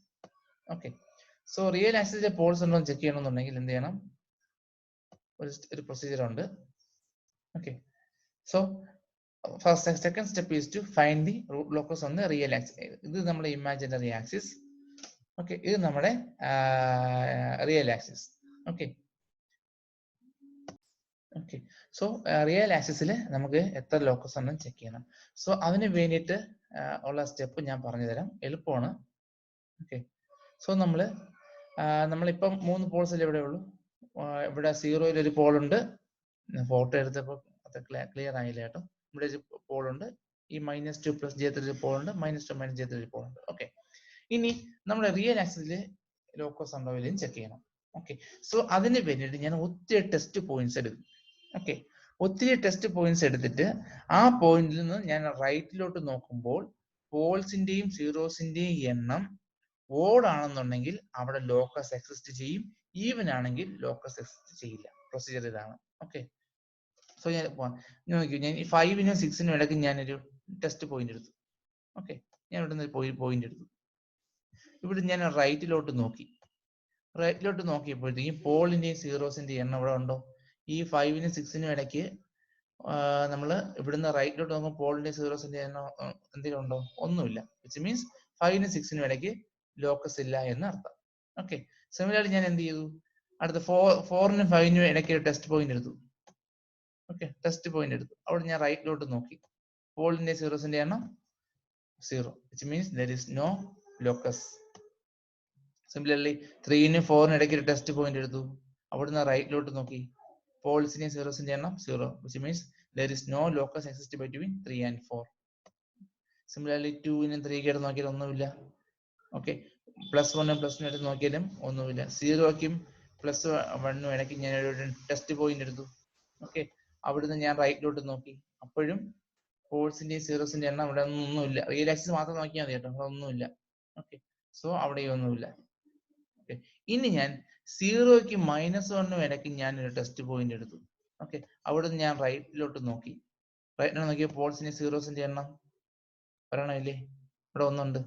ഓക്കെ, സോ റിയൽ ആക്സിസിൽ പോൾസ് ഉണ്ടോ എന്ന് ചെക്ക് ചെയ്യണമെന്നുണ്ടെങ്കിൽ എന്ത് ചെയ്യണം, ഒരു പ്രൊസീജിയർ ഉണ്ട്. Okay, so first second step is to find the root locus on the real axis. ഇത് നമ്മുടെ ഇമാജിനറി ആക്സിസ്. ഓക്കെ, ഇത് നമ്മുടെ real axis. Okay okay, so real ആക്സിസിൽ നമുക്ക് എത്ര ലോക്കസ് ഉണ്ടെന്ന് ചെക്ക് ചെയ്യണം. സോ അതിന് വേണ്ടിയിട്ട് ഉള്ള സ്റ്റെപ്പ് ഞാൻ പറഞ്ഞു തരാം, എളുപ്പമാണ്. ഓക്കെ, സോ നമ്മളിപ്പം 3 പോൾസ് ഇവിടെ ഉള്ളൂ. ഇവിടെ 0-ൽ ഒരു പോൾ ഉണ്ട്. ഫോട്ടോ എടുത്തപ്പോൾ അത് ക്ലിയർ ആയില്ല കേട്ടോ. ഇവിടെ ഒരു പോൾ ഉണ്ട്. ഈ -2 + j3 ഒരു പോൾ ഉണ്ട്. -2 - j3 ഒരു പോൾ ഉണ്ട്. ഓക്കെ, ഇനി നമ്മുടെ റിയൽ ആക്സിസിൽ ലോക്കസ് ഉണ്ടോ ഇല്ലയും ചെക്ക് ചെയ്യണം. ഓക്കെ, സോ അതിന് വേണ്ടിയിട്ട് ഞാൻ ഒത്തിരി ടെസ്റ്റ് പോയിന്റ്സ് എടുക്കും. ഓക്കെ, ഒത്തിരി ടെസ്റ്റ് പോയിന്റ്സ് എടുത്തിട്ട് ആ പോയിന്റിൽ നിന്ന് ഞാൻ റൈറ്റിലോട്ട് നോക്കുമ്പോൾ പോൾസിന്റെയും സീറോസിന്റെയും എണ്ണം ഓഡ് ആണെന്നുണ്ടെങ്കിൽ അവിടെ ലോക്കസ് എക്സിസ്റ്റ് ചെയ്യും, ഈവൻ ആണെങ്കിൽ ലോക്കസ് എക്സിസ്റ്റ് ചെയ്യില്ല. പ്രൊസീജിയർ ഇതാണ്. ഓക്കെ, സോ ഞാൻ നോക്കി, ഞാൻ ഈ 5-നും 6-നും ഇടയ്ക്ക് ഞാനൊരു ടെസ്റ്റ് പോയിന്റ് എടുത്തു. ഓക്കെ, ഞാൻ ഇവിടെ നിന്ന് പോയിന്റ് എടുത്തു. ഇവിടെ ഞാൻ റൈറ്റിലോട്ട് നോക്കി. റൈറ്റിലോട്ട് നോക്കിയപ്പോഴത്തേക്കും പോളിന്റെയും സീറോസിന്റെയും എണ്ണം ഇവിടെ ഉണ്ടോ? ഈ 5-നും 6-നും ഇടയ്ക്ക് നമ്മൾ ഇവിടുന്ന് റൈറ്റിലോട്ട് നോക്കുമ്പോൾ പോളിന്റെയും സീറോസിന്റെയും എണ്ണം എന്തെങ്കിലും ഉണ്ടോ? ഒന്നുമില്ല. വിച്ച് മീൻസ് 5-നും 6-നും ഇടയ്ക്ക് ലോക്കസ് ഇല്ല എന്ന് അർത്ഥം. ഓക്കെ, സിമിലർലി ഞാൻ എന്ത് ചെയ്തു, അടുത്ത 4-നും 5-നും ഇടയ്ക്ക് ടെസ്റ്റ് പോയിന്റ് എടുത്തു. ഓക്കെ, ടെസ്റ്റ് പോയിന്റ് എടുത്തു. അവിടെ ഞാൻ റൈറ്റിലോട്ട് നോക്കി, പോളിന്റെയും സീറോസിന്റെ എണ്ണം 0, which means there is no locus. Similarly 3-നും 4-നും ഇടയ്ക്ക് ഒരു ടെസ്റ്റ് പോയിന്റ് എടുത്തു. അവിടുന്ന് റൈറ്റിലോട്ട് നോക്കി, പോൾസിന്റെയും സീറോസിന്റെ എണ്ണം 0, which means there is no locus exist between 3 and 4. Similarly 2-നും 3-ക്കും എടുത്ത് നോക്കിയാൽ ഒന്നുമില്ല. ഓക്കെ, +1-നും +2-നും എടുത്ത് നോക്കിയാലും ഒന്നുമില്ല. 0-ക്കും +1-നും ഇടയ്ക്ക് ഞാൻ ഒരു ടെസ്റ്റ് പോയിന്റ് എടുത്തു. ഓക്കെ, അവിടുന്ന് ഞാൻ റൈറ്റിലോട്ട് നോക്കി, അപ്പോഴും പോൾസിന്റെയും സീറോസിന്റെ എണ്ണം ഇവിടെ ഒന്നുമില്ല. റിയൽ ആക്സിസ് മാത്രം നോക്കിയാൽ മതി കേട്ടോ, അവിടെ ഒന്നുമില്ല. ഓക്കെ, സോ അവിടെ ഒന്നുമില്ല. ഓക്കെ, ഇനി ഞാൻ 0-ക്കും -1-നും ഇടയ്ക്ക് ഞാൻ ഒരു ടെസ്റ്റ് പോയിന്റ് എടുത്തു. ഓക്കെ, അവിടെ നിന്ന് ഞാൻ റൈറ്റിലോട്ട് നോക്കി. റൈറ്റിലോട്ട് നോക്കിയ പോൾസിന്റെ സീറോസിന്റെ എണ്ണം പറയണമില്ലേ, ഇവിടെ ഒന്നുണ്ട്.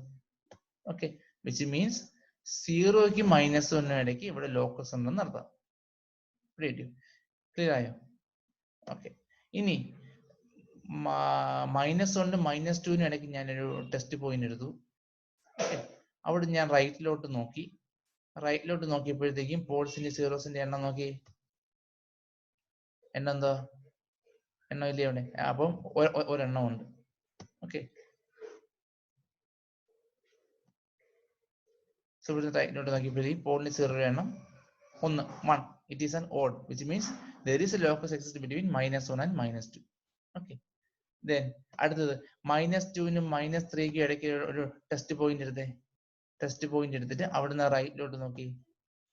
ഓക്കെ, വിച്ച് മീൻസ് 0-ക്കും -1-നും ഇടയ്ക്ക് ഇവിടെ ലോക്കസ് ഉണ്ടെന്ന് അർത്ഥം. ക്ലിയർ ആയോ? ഓക്കെ, ഇനി -1-നും -2-നും ഇടയ്ക്ക് ഞാനൊരു ടെസ്റ്റ് പോയിന്റ് എടുത്തു. ഓക്കെ, അവിടെ ഞാൻ റൈറ്റിലോട്ട് നോക്കി. റൈറ്റിലോട്ട് നോക്കിയപ്പോഴത്തേക്കും പോൾസിന്റെ സീറോസിന്റെ എണ്ണം നോക്കി, എണ്ണം എന്താ, എണ്ണം ഇല്ലേ അവിടെ? അപ്പം ഒരെണ്ണം ഉണ്ട്. ഓക്കെ, സോ ഇവിടെ റൈറ്റിലോട്ട് നോക്കിയപ്പോഴത്തേക്കും പോളിന്റെ സീറോയുടെ എണ്ണം 1. It is an odd, which means there is a locus exist between -1 and -2. Okay, then അടുത്തത് -2-നും -3-ക്കും ഇടയ്ക്ക് ഒരു ടെസ്റ്റ് പോയിന്റ് എടുത്തേ. ടെസ്റ്റ് പോയിന്റ് എടുത്തിട്ട് അവിടുന്ന് റൈറ്റിലോട്ട് നോക്കി.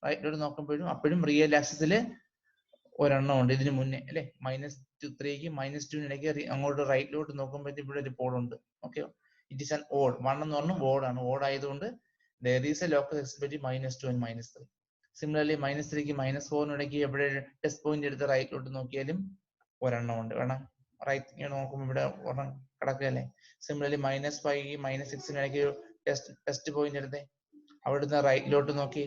റൈറ്റിലോട്ട് നോക്കുമ്പോഴും അപ്പോഴും റിയൽ ആക്സിസിൽ ഒരെണ്ണം ഉണ്ട്, ഇതിന് മുന്നേ അല്ലെ. -3-ക്കും -2-നും ഇടയ്ക്ക് അങ്ങോട്ട് റൈറ്റിലോട്ട് നോക്കുമ്പോഴത്തേക്കും ഇവിടെ ഒരു പോൾ ഉണ്ട്. Okay, it is an odd. 1 എന്ന് പറഞ്ഞാൽ ഓഡ് ആണ്. ഓഡ് ആയതുകൊണ്ട് there is a locus exist between -2 and -3. Similarly -3-ക്കും -4-നും ഇടയ്ക്ക് എവിടെ ടെസ്റ്റ് പോയിന്റ് എടുത്ത് റൈറ്റിലോട്ട് നോക്കിയാലും ഒരെണ്ണം ഉണ്ട്. വേണം റൈറ്റ് ഇങ്ങനെ നോക്കുമ്പോൾ ഇവിടെ ഒരെണ്ണം കിടക്കുകയല്ലേ. സിമിലർലി -5-ക്കും -6-നും ഇടയ്ക്ക് ടെസ്റ്റ് പോയിന്റ് എടുത്തേ. അവിടുന്ന് റൈറ്റിലോട്ട് നോക്കി.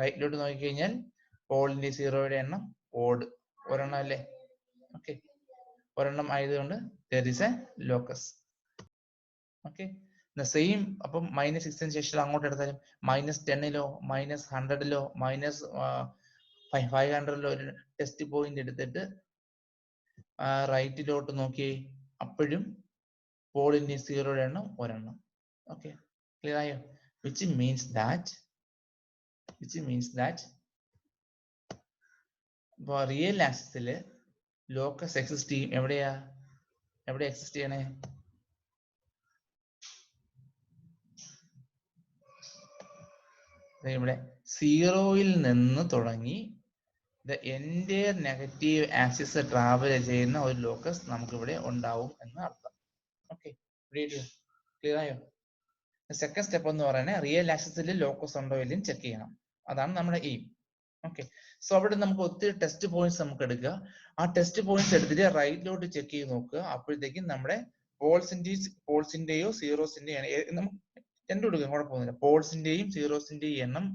റൈറ്റിലോട്ട് നോക്കിക്കഴിഞ്ഞാൽ പോളിന്റെ സീറോയുടെ എണ്ണം ഓഡ് ഒരെണ്ണം അല്ലേ. ഓക്കെ, ഒരെണ്ണം ആയതുകൊണ്ട് there is a locus. Okay, same. അപ്പം -6-ന് ശേഷം അങ്ങോട്ട് എടുത്താലും -10-ലോ -100-ലോ -500-ലോ ഒരു ടെസ്റ്റ് പോയിന്റ് എടുത്തിട്ട് റൈറ്റിലോട്ട് നോക്കി, അപ്പോഴും പോളിന്റെ സീറോയുടെ എണ്ണം ഒരെണ്ണം. ഓക്കെ, ക്ലിയർ ആയോ? വിച്ച് മീൻസ് ദാറ്റ് റിയൽ ആക്സിസില് ലോക്കസ് എക്സിസ്റ്റ് ചെയ്യും. എവിടെ എക്സിസ്റ്റ് ചെയ്യണേ? ഇവിടെ 0-യിൽ നിന്ന് തുടങ്ങി the entire negative axis travel ചെയ്യുന്ന ഒരു ലോക്കസ് നമുക്ക് ഇവിടെ ഉണ്ടാവും എന്ന് അർത്ഥം. ഓക്കെ, ക്ലിയർ ആയോ? സെക്കൻഡ് സ്റ്റെപ്പ് എന്ന് പറയുന്നത് റിയൽ ആക്സിസിൽ ലോക്കസ് ഉണ്ടോ ഇല്ലെന്ന് ചെക്ക് ചെയ്യണം. അതാണ് നമ്മുടെ എയിം. ഓക്കെ, സോ അവിടെ നമുക്ക് ഒത്തിരി ടെസ്റ്റ് പോയിന്റ്സ് നമുക്ക് എടുക്കുക. ആ ടെസ്റ്റ് പോയിന്റ്സ് എടുത്തിട്ട് റൈറ്റിലോട്ട് ചെക്ക് ചെയ്ത് നോക്കുക. അപ്പോഴത്തേക്കും നമ്മുടെ പോൾസിന്റെയോ സീറോസിന്റെയോ നമുക്ക് രണ്ടും എടുക്കാം, കുഴപ്പമൊന്നുമില്ല. പോൾസിന്റെയും സീറോസിന്റെയും എണ്ണം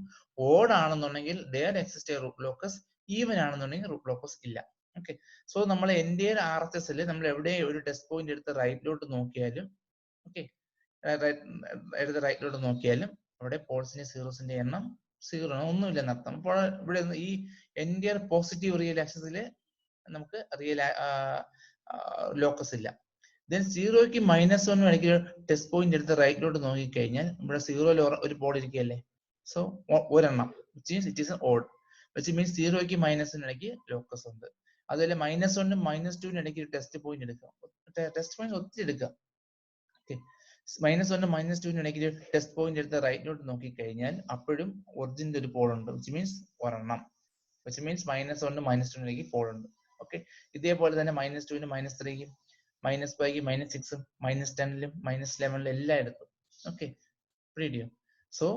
ഓഡ് ആണെന്നുണ്ടെങ്കിൽ there exists a root locus, even ആണെന്നുണ്ടെങ്കിൽ റൂട്ട് ലോക്കസ് ഇല്ല. ഓക്കെ, സോ നമ്മൾ എൻ്റെ RSS നമ്മൾ എവിടെ ഒരു ടെസ്റ്റ് പോയിന്റ് എടുത്ത് റൈറ്റിലോട്ട് നോക്കിയാലും, ഓക്കെ, എടുത്ത് റൈറ്റിലോട്ട് നോക്കിയാലും അവിടെ പോൾസിന്റെ സീറോസിന്റെ എണ്ണം 0 ഒന്നുമില്ല എന്നർത്ഥം. അപ്പോൾ ഇവിടെ ഈ എൻ്റെ പോസിറ്റീവ് റിയൽ ആക്സിസിൽ നമുക്ക് റിയൽ ലോക്കസ് ഇല്ല. ദെൻ സീറോയ്ക്ക് -1 ഇടയ്ക്ക് ടെസ്റ്റ് പോയിന്റ് എടുത്ത് റൈറ്റിലോട്ട് നോക്കിക്കഴിഞ്ഞാൽ ഇവിടെ സീറോയിൽ ഒരു പോൾ ഇരിക്കുകയല്ലേ, സോ ഒരെണ്ണം which means it is odd, which means സീറോയ്ക്ക് -1 ഇടയ്ക്ക് ലോക്കസ് ഉണ്ട്. അതുപോലെ -1 -2 ഇടയ്ക്ക് ടെസ്റ്റ് പോയിന്റ് എടുക്കുക. ടെസ്റ്റ് പോയിന്റ് ഒത്തിരി എടുക്കുക. ഓക്കെ, -1 -2 ഇടയ്ക്ക് ടെസ്റ്റ് പോയിന്റ് എടുത്ത് റൈറ്റിലോട്ട് നോക്കിക്കഴിഞ്ഞാൽ അപ്പോഴും ഒറിജിന്റെ ഒരു പോൾ ഉണ്ട്, വിച്ച് മീൻസ് ഒരെണ്ണം, വിച്ച് മീൻസ് -1 -2 ഇടയ്ക്ക് പോൾ ഉണ്ട്. ഓക്കെ, ഇതേപോലെ തന്നെ -2 -3 -5 -6 -10 -11 എല്ലാം എടുക്കും. ഓക്കെ, റീഡിയോ. സോ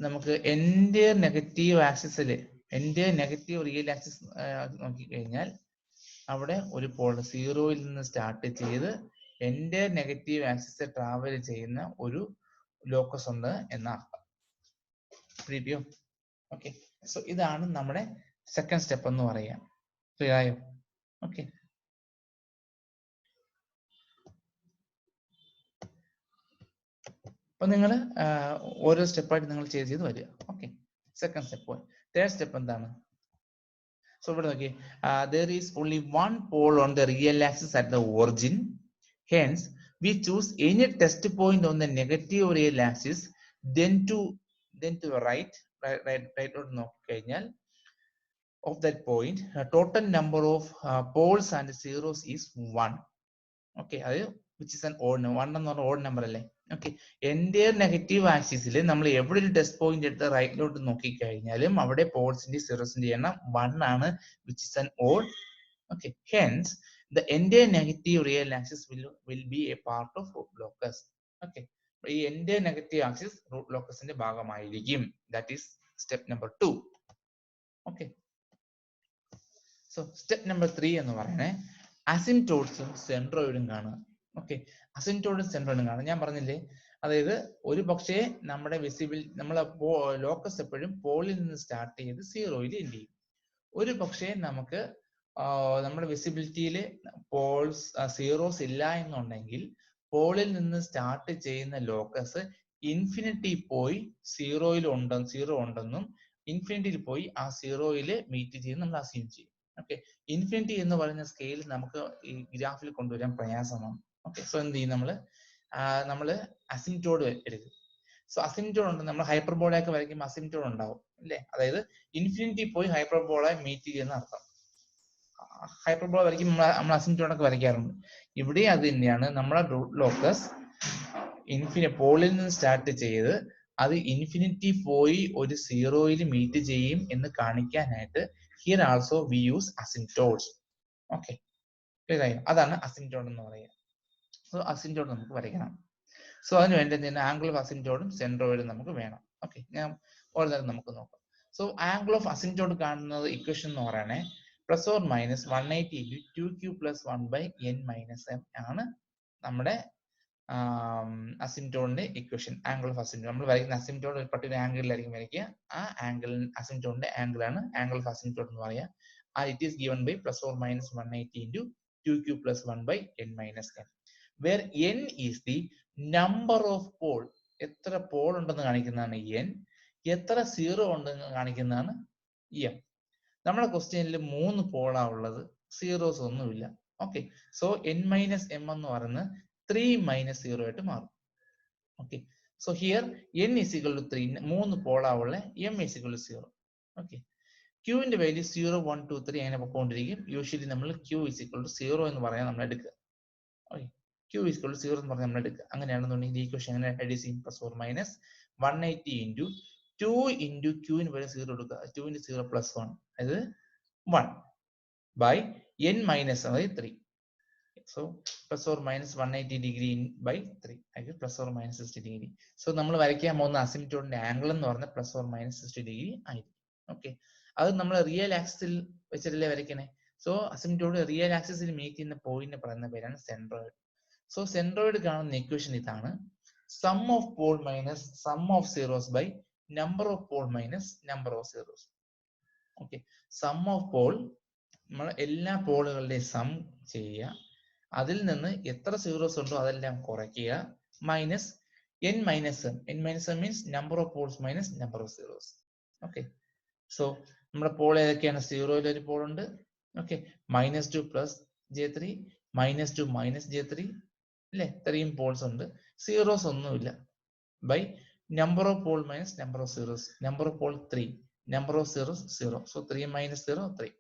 നമുക്ക് എൻ്റെ നെഗറ്റീവ് ആക്സിസിൽ എൻ്റെ നെഗറ്റീവ് റിയൽ ആക്സിസ് നോക്കിക്കഴിഞ്ഞാൽ അവിടെ ഒരു പോൾ സീറോയിൽ നിന്ന് സ്റ്റാർട്ട് ചെയ്ത് എൻ്റെ നെഗറ്റീവ് ആക്സിസ് ട്രാവൽ ചെയ്യുന്ന ഒരു ലോക്കസ് ഉണ്ട് എന്നർത്ഥം. റീഡിയോ. ഓക്കെ, സോ ഇതാണ് നമ്മുടെ സെക്കൻഡ് സ്റ്റെപ്പ് എന്ന് പറയാം. ക്ലിയർ ആയോ? ഓക്കെ, അപ്പൊ നിങ്ങൾ ഓരോ സ്റ്റെപ്പായിട്ട് നിങ്ങൾ ചെയ്ത് വരിക. Okay, second step. Third step എന്താണ്? സോ ഇവിടെ നോക്കി, there is only one pole on the real axis at the origin, hence we choose any test point on the negative real axis, then to right നോക്കിക്കഴിഞ്ഞാൽ of that point total number of poles and zeros is 1. Okay, അത് which is an odd number. 1 എന്ന് പറഞ്ഞ ഓഡ് നമ്പർ അല്ലേ? ഓക്കെ, എൻ്റെ നെഗറ്റീവ് ആക്സിസിൽ നമ്മൾ എവിടെ ഒരു ടെസ്റ്റ് പോയിന്റ് എടുത്ത് റൈറ്റിലോട്ട് നോക്കിക്കഴിഞ്ഞാലും അവിടെ പോൾസിന്റെ സീറോസിന്റെ എണ്ണം 1 ആണ്, which is an odd. Okay, hence the entire negative real axis will be a part of root locus. Okay, ഈ എൻ്റെ നെഗറ്റീവ് ആക്സിസ് റൂട്ട് ലോക്കസിന്റെ ഭാഗമായിരിക്കും. That is step number 2. Okay, so step number 3 എന്ന് പറയുന്നത് അസിംപ്റ്റോട്സും സെൻട്രോയിഡും കാണുക. ഓക്കെ, അസിംപ്റ്റോട്ടും സെൻട്രോയിഡും കാണുക. ഞാൻ പറഞ്ഞില്ലേ, അതായത് ഒരു പക്ഷേ നമ്മുടെ നമ്മളെ ലോക്കസ് എപ്പോഴും പോളിൽ നിന്ന് സ്റ്റാർട്ട് ചെയ്ത് സീറോയിൽ എൻഡ് ചെയ്യും. ഒരു പക്ഷേ നമുക്ക് നമ്മുടെ വിസിബിലിറ്റിയിൽ പോൾസ് സീറോസ് ഇല്ല എന്നുണ്ടെങ്കിൽ പോളിൽ നിന്ന് സ്റ്റാർട്ട് ചെയ്യുന്ന ലോക്കസ് ഇൻഫിനിറ്റി പോയി സീറോ ഉണ്ടെന്നും ഇൻഫിനിറ്റിയിൽ പോയി ആ സീറോയിൽ മീറ്റ് ചെയ്ത് നമ്മൾ അസ്യൂം ചെയ്യും. ഓക്കെ, ഇൻഫിനിറ്റി എന്ന് പറയുന്ന സ്കെയിൽ നമുക്ക് ഈ ഗ്രാഫിൽ കൊണ്ടുവരാൻ പ്രയാസമാണ്. ഓക്കെ, സോ എന്ത് ചെയ്യും, നമ്മള് അസിംപ്റ്റോഡ് എടുക്കും. സോ അസിംപ്റ്റോഡ് ഉണ്ട്, നമ്മൾ ഹൈപ്പർബോളയൊക്കെ വരയ്ക്കുമ്പോൾ അസിംപ്റ്റോഡ് ഉണ്ടാവും അല്ലേ? അതായത് ഇൻഫിനിറ്റി പോയി ഹൈപ്പർബോളയെ മീറ്റ് ചെയ്യുന്ന അർത്ഥം. ഹൈപ്പർബോള വരയ്ക്കുമ്പോൾ നമ്മൾ അസിംപ്റ്റോഡൊക്കെ വരയ്ക്കാറുണ്ട്. ഇവിടെ അത് തന്നെയാണ്. നമ്മുടെ റൂട്ട് ലോക്കസ് പോളിൽ നിന്ന് സ്റ്റാർട്ട് ചെയ്ത് അത് ഇൻഫിനിറ്റി പോയി ഒരു സീറോയിൽ മീറ്റ് ചെയ്യും എന്ന് കാണിക്കാനായിട്ട് here also we use asymptotes. Okay, clear ആയോ? അതാണ് അസിംപ്റ്റോഡ് എന്ന് പറയുക. സോ അസിംപ്റ്റോഡ് നമുക്ക് വരയ്ക്കണം. സോ അതിന് വേണ്ടി തന്നെ ആംഗിൾ ഓഫ് അസിംപ്റ്റോഡും സെൻട്രോയിഡും നമുക്ക് വേണം. ഓക്കെ, ഞാൻ ഓരോന്നേരം നമുക്ക് നോക്കാം. സോ ആംഗിൾ ഓഫ് അസിംപ്റ്റോഡ് കാണുന്നത് ഇക്വേഷൻ എന്ന് പറയണേ +or -180 × 2q + 1/n-m ആണ് നമ്മുടെ അസിംപ്റ്റോഡിന്റെ ഇക്വേഷൻ. ആംഗിൾ ഓഫ് അസിംപ്റ്റോഡ് നമ്മൾ വരയ്ക്കുന്ന അസിംപ്റ്റോഡ് ഒരു പർട്ടിക്കുലർ ആംഗിളിലായിരിക്കും വരയ്ക്കുക. ആ ആംഗിൾ അസിംപ്റ്റോഡിന്റെ ആംഗിൾ ആണ് ആംഗിൾ ഓഫ് അസിംപ്റ്റോഡ് എന്ന് പറയുക. It is given by +or -180 × 2q + 1/n-m, where n is the number of pole. എത്ര പോൾ ഉണ്ടെന്ന് കാണിക്കുന്നതാണ് n, എത്ര സീറോ ഉണ്ടെന്ന് കാണിക്കുന്നതാണ് m. നമ്മുടെ ക്വസ്റ്റ്യനിൽ 3 പോളാ ഉള്ളത്, സീറോസ് ഒന്നുമില്ല. ഓക്കെ, സോ n-m എന്ന് പറയുന്നത് 3 - 0 ആയിട്ട് മാറും. ഓക്കെ, സോ ഹിയർ n = 3, 3 പോളാ ഉള്ള m = 0. ഓക്കെ, ക്യൂവിന്റെ വാല്യൂ 0, 1, 2, 3 അങ്ങനെ പൊക്കോണ്ടിരിക്കും. യൂഷ്വലി നമ്മൾ q = 0 എന്ന് പറയാൻ നമ്മൾ എടുക്കുക. ഓക്കെ, q = 0 എന്ന് പറഞ്ഞാൽ നമ്മൾ എടുക്കുക. അങ്ങനെയാണെന്നുണ്ടെങ്കിൽ ഈ ഇക്വേഷൻ എങ്ങനെ റെഡ്യൂസ് ചെയ്യും? +or -180 × 2 × q-ന് പകരം 0 എടുക്കുക. 2 × 0 +1, അതായത് 1 /n- അതായത് 3. So plus or minus 180 degree by 3 അല്ലെങ്കിൽ plus or minus 60 degree. So നമ്മൾ വരയ്ക്കാൻ പോകുന്ന അസിംപ്റ്റോട്ടിന്റെ ആംഗിൾ എന്ന് പറഞ്ഞാൽ പ്ലസ് ഓർ മൈനസ് 60 ഡിഗ്രി ആയിരിക്കും. ഓക്കെ, അത് നമ്മൾ റിയൽ ആക്സിസിൽ വെച്ചിട്ടല്ലേ വരയ്ക്കണേ. സോ അസിംപ്റ്റോട്ട് റിയൽ ആക്സിസിൽ മീറ്റ് ചെയ്യുന്ന പോയിന്റ് പറയുന്ന പേരാണ് സെൻട്രോയിഡ്. സോ സെൻട്രോയിഡ് കാണുന്ന ഇക്വേഷൻ ഇതാണ്: sum of pole minus sum of zeros by number of pole minus number of zeros. Okay, some of Paul നമ്മൾ എല്ലാ പോളുകളുടെയും സം ചെയ്യുക, അതിൽ നിന്ന് എത്ര സീറോസ് ഉണ്ടോ അതെല്ലാം കുറയ്ക്കുക, minus n minus m. n minus m means number of Paul's minus number of zeros. Okay, so നമ്മുടെ പോൾ ഏതൊക്കെയാണ്? സീറോയിൽ ഒരു പോൾ ഉണ്ട്. Okay, -2 plus j3, -2 minus j3 അല്ലെ, ഇത്രയും പോൾസ് ഉണ്ട്. സീറോസ് ഒന്നുമില്ല. By number of pole minus number of zeros. Number of pole 3, number of zeros 0. So 3 minus 0 3.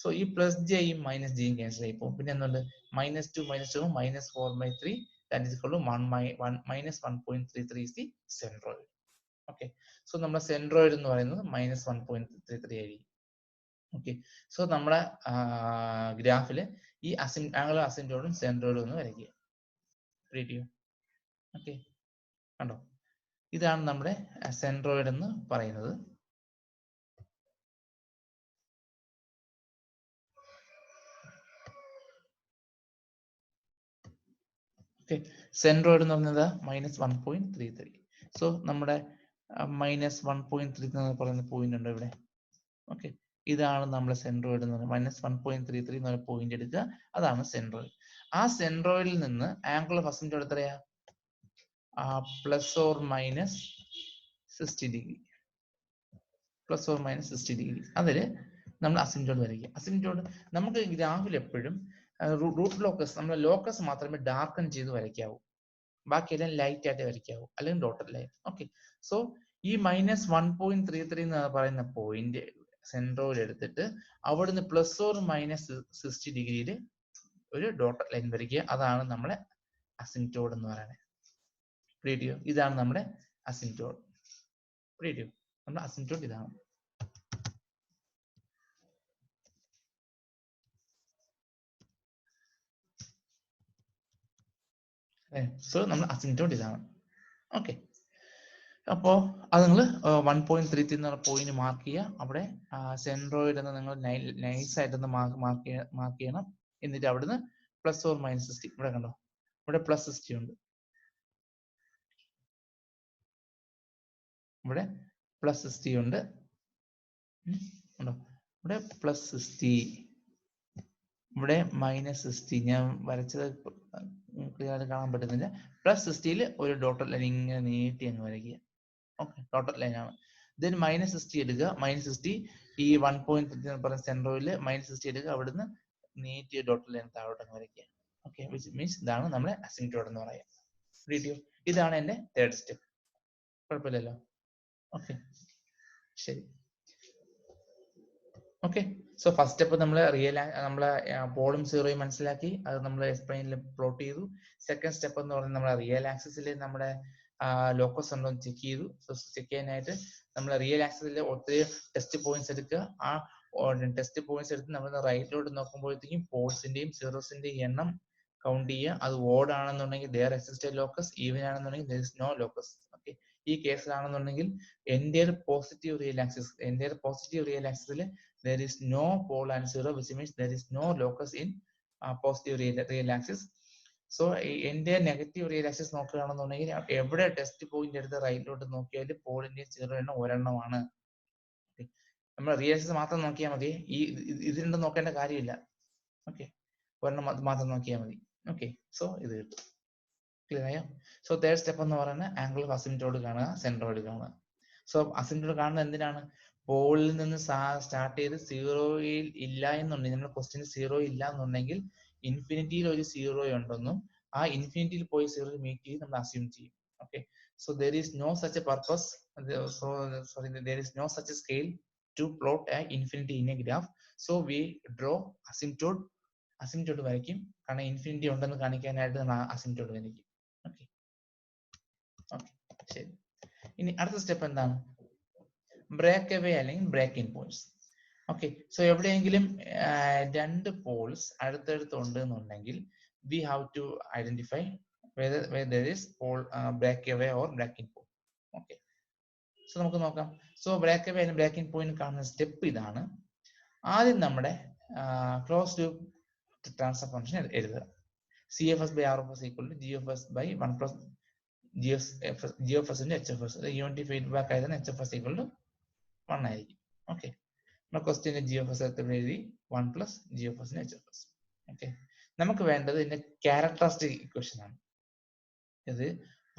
So ഈ പ്ലസ് ജെയും മൈനസ് ജിയും ക്യാൻസൽ ആയി പോകും. പിന്നെ എന്തുണ്ട്? -2 -4/3 that is equal to 1 minus 1.33 is the centroid. Okay, so നമ്മുടെ സെൻട്രോയിഡ് എന്ന് പറയുന്നത് -1.33 ആയിരിക്കും. ഓക്കെ, സോ നമ്മുടെ ഗ്രാഫില് ഈ ആംഗുലർ അസിംപ്റ്റോട്ടും സെൻട്രോയിഡും ഒന്ന് വരയ്ക്കുക. ഓക്കെ, കണ്ടോ? ഇതാണ് നമ്മുടെ സെൻട്രോയിഡ് എന്ന് പറയുന്നത്. ഓക്കെ, സെൻട്രോയിഡ് എന്ന് പറഞ്ഞത് -1.33. സോ നമ്മുടെ -1.33 എന്ന് പറയുന്ന പോയിന്റ് ഉണ്ട് ഇവിടെ. ഓക്കെ, ഇതാണ് നമ്മുടെ സെൻട്രോയിഡ് എന്ന് പറയുന്നത്. -1.33 എന്ന് പറയുന്ന പോയിന്റ് എടുക്കുക, അതാണ് സെൻട്രോയിഡ്. ആ സെൻട്രോയിഡിൽ നിന്ന് ആംഗിൾ ഓഫ് അസിംപ്റ്റോട്ട് എത്രയാ? Plus or minus 60 degree. Plus or minus 60 degree. അതിൽ നമ്മൾ അസിംപ്റ്റോട്ട് വരയ്ക്കുക. അസിംപ്റ്റോട്ട് നമുക്ക് ഗ്രാഫിൽ എപ്പോഴും റൂട്ട് ലോക്കസ്, നമ്മുടെ ലോക്കസ് മാത്രമേ ഡാർക്കൻ ചെയ്ത് വരയ്ക്കാവൂ, ബാക്കിയെല്ലാം ലൈറ്റ് ആയിട്ട് വരയ്ക്കാവൂ, അല്ലെങ്കിൽ ഡോട്ടഡ് ലൈൻ. ഓക്കെ, സോ ഈ -1.33 എന്ന് പറയുന്ന പോയിന്റ് സെൻട്രോയിൽ എടുത്തിട്ട് അവിടുന്ന് പ്ലസ് ഓർ മൈനസ് 60 ഡിഗ്രിയിൽ ഒരു ഡോട്ടഡ് ലൈൻ വരയ്ക്കുക. അതാണ് നമ്മുടെ അസിംപ്റ്റോട്ട് എന്ന് പറയുന്നത്. റേഡിയോ ഇതാണ് നമ്മുടെ അസിംപ്റ്റോട്ട്. റേഡിയോ നമ്മുടെ അസിംപ്റ്റോട്ട് ഇതാണ്. സോ നമ്മുടെ അസിംപ്റ്റോട്ട് ഇതാണ്. ഓക്കെ, അപ്പോ അത് നിങ്ങൾ 1.33 എന്ന പോയിന്റ് മാർക്ക് ചെയ്യുക. അവിടെ സെൻട്രോയിഡ് എന്ന് നിങ്ങൾ നൈസ് ആയിട്ടൊന്ന് മാർക്ക് ചെയ്യണം. എന്നിട്ട് അവിടുന്ന് പ്ലസ് ഓർ മൈനസ് 60, ഇവിടെ കണ്ടോ, ഇവിടെ പ്ലസ് 60 ഉണ്ട്, ഇവിടെ പ്ലസ് 60 ഉണ്ട്, ഉണ്ടോ, ഇവിടെ പ്ലസ് 60, ഇവിടെ -60. ഞാൻ വരച്ചത് ക്ലിയർ ആയിട്ട് കാണാൻ പറ്റുന്നില്ല. പ്ലസ് 60യിൽ ഒരു ഡോട്ടഡ് ലൈൻ ഇങ്ങനെ നീട്ടി അങ്ങ് വരയ്ക്കുക. ഓക്കെ, ഡോട്ടഡ് ലൈൻ ആണ്. ദെൻ -60 എടുക്കുക. -60 ഈ 1.33 എന്ന് പറയുന്ന സെൻട്രോയില് -60 എടുക്കുക, അവിടുന്ന് നീട്ടിയ ഡോട്ടഡ് ലൈൻ താഴോട്ട് അങ്ങ് വരയ്ക്കുക. ഓക്കെ, വിച്ച് മീൻസ് ഇതാണ് നമ്മുടെ അസിംപ്റ്റോട്ട് എന്ന് പറയുക. വീഡിയോ ഇതാണ് എന്റെ തേർഡ് സ്റ്റെപ്പ്. കുഴപ്പമില്ലല്ലോ? ഓക്കെ, ശരി. ഓക്കെ, സോ ഫസ്റ്റ് സ്റ്റെപ്പ് നമ്മൾ നമ്മളെ പോളും സീറോയും മനസ്സിലാക്കി, അത് നമ്മൾ എക്സ്പ്ലെയിനിൽ പ്ലോട്ട് ചെയ്തു. സെക്കൻഡ് സ്റ്റെപ്പ് എന്ന് പറയുന്നത് നമ്മുടെ റിയൽ ആക്സിസിൽ നമ്മുടെ ലോക്കസ് ഉണ്ടോ എന്ന് ചെക്ക് ചെയ്തു. സോ ചെക്ക് ചെയ്യാനായിട്ട് നമ്മൾ റിയൽ ആക്സിസിൽ ഒത്തിരി ടെസ്റ്റ് പോയിന്റ്സ് എടുക്കുക. ആ ടെസ്റ്റ് പോയിന്റ്സ് എടുത്ത് നമ്മൾ റൈറ്റിലോട്ട് നോക്കുമ്പോഴത്തേക്കും പോൾസിന്റെയും സീറോസിന്റെയും എണ്ണം കൗണ്ട് ചെയ്യുക. അത് ഓഡ് ആണെന്നുണ്ടെങ്കിൽ there exists a locus, even ആണെന്നുണ്ടെങ്കിൽ there is no locus. Okay, ഈ കേസിലാണെന്നുണ്ടെങ്കിൽ എന്റയർ പോസിറ്റീവ് റിയൽ ആക്സിസിൽ there is no pole and zero, which means there is no locus in positive real axis. So എന്റെ നെഗറ്റീവ് റിയൽ ആക്സിസ് നോക്കുകയാണെന്നുണ്ടെങ്കിൽ എവിടെ ടെസ്റ്റ് പോയിന്റ് എടുത്ത് റൈറ്റിലോട്ട് നോക്കിയാൽ പോളിന്റെയും സീറോ എണ്ണം ഒരെണ്ണമാണ്. നമ്മൾ റിയൽ ആക്സിസ് മാത്രം നോക്കിയാൽ മതി, ഇത് രണ്ടും നോക്കേണ്ട കാര്യമില്ല. ഓക്കെ, ഒരെണ്ണം മാത്രം നോക്കിയാൽ മതി. ഓക്കെ, സോ ഇത് കിട്ടും. ക്ലിയർ ആയോ? സോ തേർഡ് സ്റ്റെപ്പ് എന്ന് പറയുന്നത് ആംഗിൾ ഓഫ് അസിംപ്റ്റോട്ട് കാണുക, സെൻട്രോയിഡ് കാണുക. സോ അസിംപ്റ്റോട്ട് കാണുന്നത് എന്തിനാണ്? പോളിൽ നിന്ന് സ്റ്റാർട്ട് ചെയ്ത് സീറോയിൽ ഇല്ല എന്നുണ്ടെങ്കിൽ, നമ്മുടെ ക്വസ്റ്റ്യൻ സീറോ ഇല്ല എന്നുണ്ടെങ്കിൽ ഇൻഫിനിറ്റിയിൽ ഒരു സീറോ ഉണ്ടെന്നും ആ ഇൻഫിനിറ്റിയിൽ പോയി സീറോ മീറ്റ് ചെയ്ത് നമ്മൾ അസ്യൂം ചെയ്യും. Okay, so there is no such a purpose, there is no such a scale to plot a infinity in a graph. So we draw asymptote വരയ്ക്കും, കാരണം ഇൻഫിനിറ്റി ഉണ്ടെന്ന് കാണിക്കാനായിട്ട് നമ്മൾ അസിംപ്റ്റോട്ട് വരയ്ക്കും. ഓക്കെ, ശരി. ഇനി അടുത്ത സ്റ്റെപ്പ് എന്താണ്? ബ്രേക്ക് അവേ അല്ലെങ്കിൽ break in points. Okay. So എവിടെയെങ്കിലും രണ്ട് പോൾസ് അടുത്തടുത്തുണ്ട് എന്നുണ്ടെങ്കിൽ we have to identify whether there is pole breakaway or breaking point. Okay. So നമുക്ക് നോക്കാം. So breakaway and breaking point കാണുന്ന സ്റ്റെപ്പ് ഇതാണ്. ആദ്യം നമ്മുടെ ക്ലോസ് ലൂപ്പ് ട്രാൻസ്ഫർ ഫംഗ്ഷൻ എഴുതുക. CFS by R of S equal to GFS by 1 plus GFS into HFS. Unity feedback ആയതാണ് HFS equal to 1 ആയിരിക്കും. ഓക്കെ. നമ്മുടെ ക്വസ്റ്റ്യൻ GFS എഴുതി 1 plus GFS into HFS. Okay. നമുക്ക് വേണ്ടത് ഇതിന്റെ ക്യാരക്ടറിസ്റ്റിക് ഇക്വേഷൻ ആണ്. ഇത്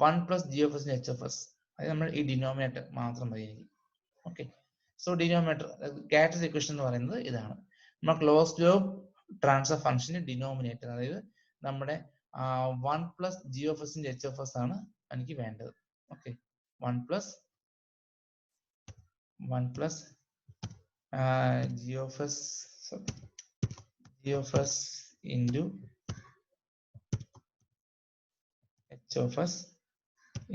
1 plus GFS into HFS. അത് നമ്മൾ ഈ ഡിനോമിനേറ്റർ മാത്രം മതി എനിക്ക്. Okay. So denominator characteristic equation എന്ന് പറയുന്നത് ഇതാണ്. നമ്മൾ ക്ലോസ് ലൂപ്പ് ട്രാൻസ്ഫർ ഫംഗ്ഷന് ഡിനോമിനേറ്റർ, അതായത് നമ്മുടെ 1 plus GFS into HFS ആണ് എനിക്ക് വേണ്ടത്. Okay. 1 plus GFS into HFS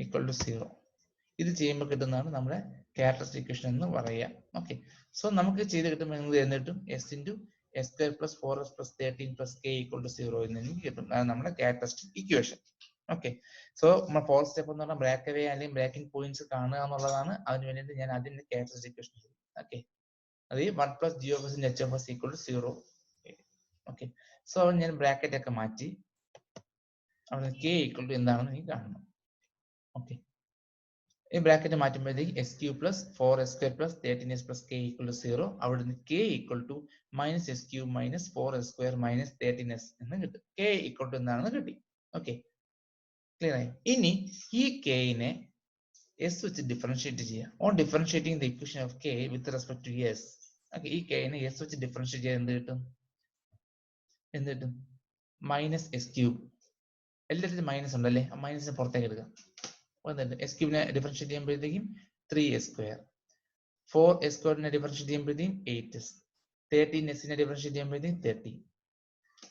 equal to 0. ഇത് ചെയ്യുമ്പോൾ കിട്ടുന്നതാണ് നമ്മുടെ ക്യാരക്ടറിസ്റ്റിക് ഇക്വേഷൻ എന്ന് പറയുക. ഓക്കെ. സോ നമുക്ക് ചെയ്ത് കിട്ടുമ്പോൾ എന്ത് എന്നിട്ടും S into S square plus 4S plus 13 plus K equal to 0 എന്ന് എനിക്ക് കിട്ടും. അതാണ് നമ്മുടെ ക്യാരക്ടറിസ്റ്റിക് ഇക്വേഷൻ. ഓക്കെ. സോ നമ്മൾ ഫോർത്ത് സ്റ്റെപ്പ് എന്ന് പറഞ്ഞാൽ ബ്രേക്ക് അവേ അല്ലെങ്കിൽ ബ്രേക്കിംഗ് പോയിന്റ്സ് കാണുക എന്നുള്ളതാണ്. അതിന് വേണ്ടിയിട്ട് ഞാൻ അതിന്റെ ക്യാരക്ടറിസ്റ്റിക് ഇക്വേഷൻ ചെയ്തു. ഓക്കെ. അത് 1 plus GFS into HFS equal to 0. Okay. So ഞാൻ ബ്രാക്കറ്റ് ഒക്കെ മാറ്റി അവിടെ K equal to എന്താണെന്ന് എനിക്ക് കാണണം. ഓക്കെ. ഈ bracket മാറ്റുമ്പോഴത്തേക്ക് SQ plus 4S square plus 13S plus K equal to 0. അവിടുന്ന് K equal to minus SQ minus 4S square minus 13S എന്ന് കിട്ടും. K equal to എന്താണെന്ന് കിട്ടി. ഓക്കെ. ക്ലിയർ ആയി. ഇനി ഈ Kനെ S വെച്ച് ഡിഫറൻഷിയേറ്റ് ചെയ്യാം. On differentiating the equation of K with respect to S. ഓക്കെ. ഈ Kനെ S വെച്ച് ഡിഫറൻഷിയേറ്റ് ചെയ്യാൻ എന്ത് കിട്ടും? Minus S cube. എല്ലാത്തിലും മൈനസ് ഉണ്ടല്ലേ, ആ മൈനസിനെ പുറത്തേക്ക് എടുക്കാം. S ക്യൂബിനെ ഡിഫറൻഷിയേറ്റ് ചെയ്യുമ്പോഴത്തേക്കും 3S square, 4S square differentiate ചെയ്യുമ്പോഴത്തേക്കും 8S, 13S ഡിഫറൻഷിയേറ്റ് ചെയ്യുമ്പോഴത്തേക്കും 30.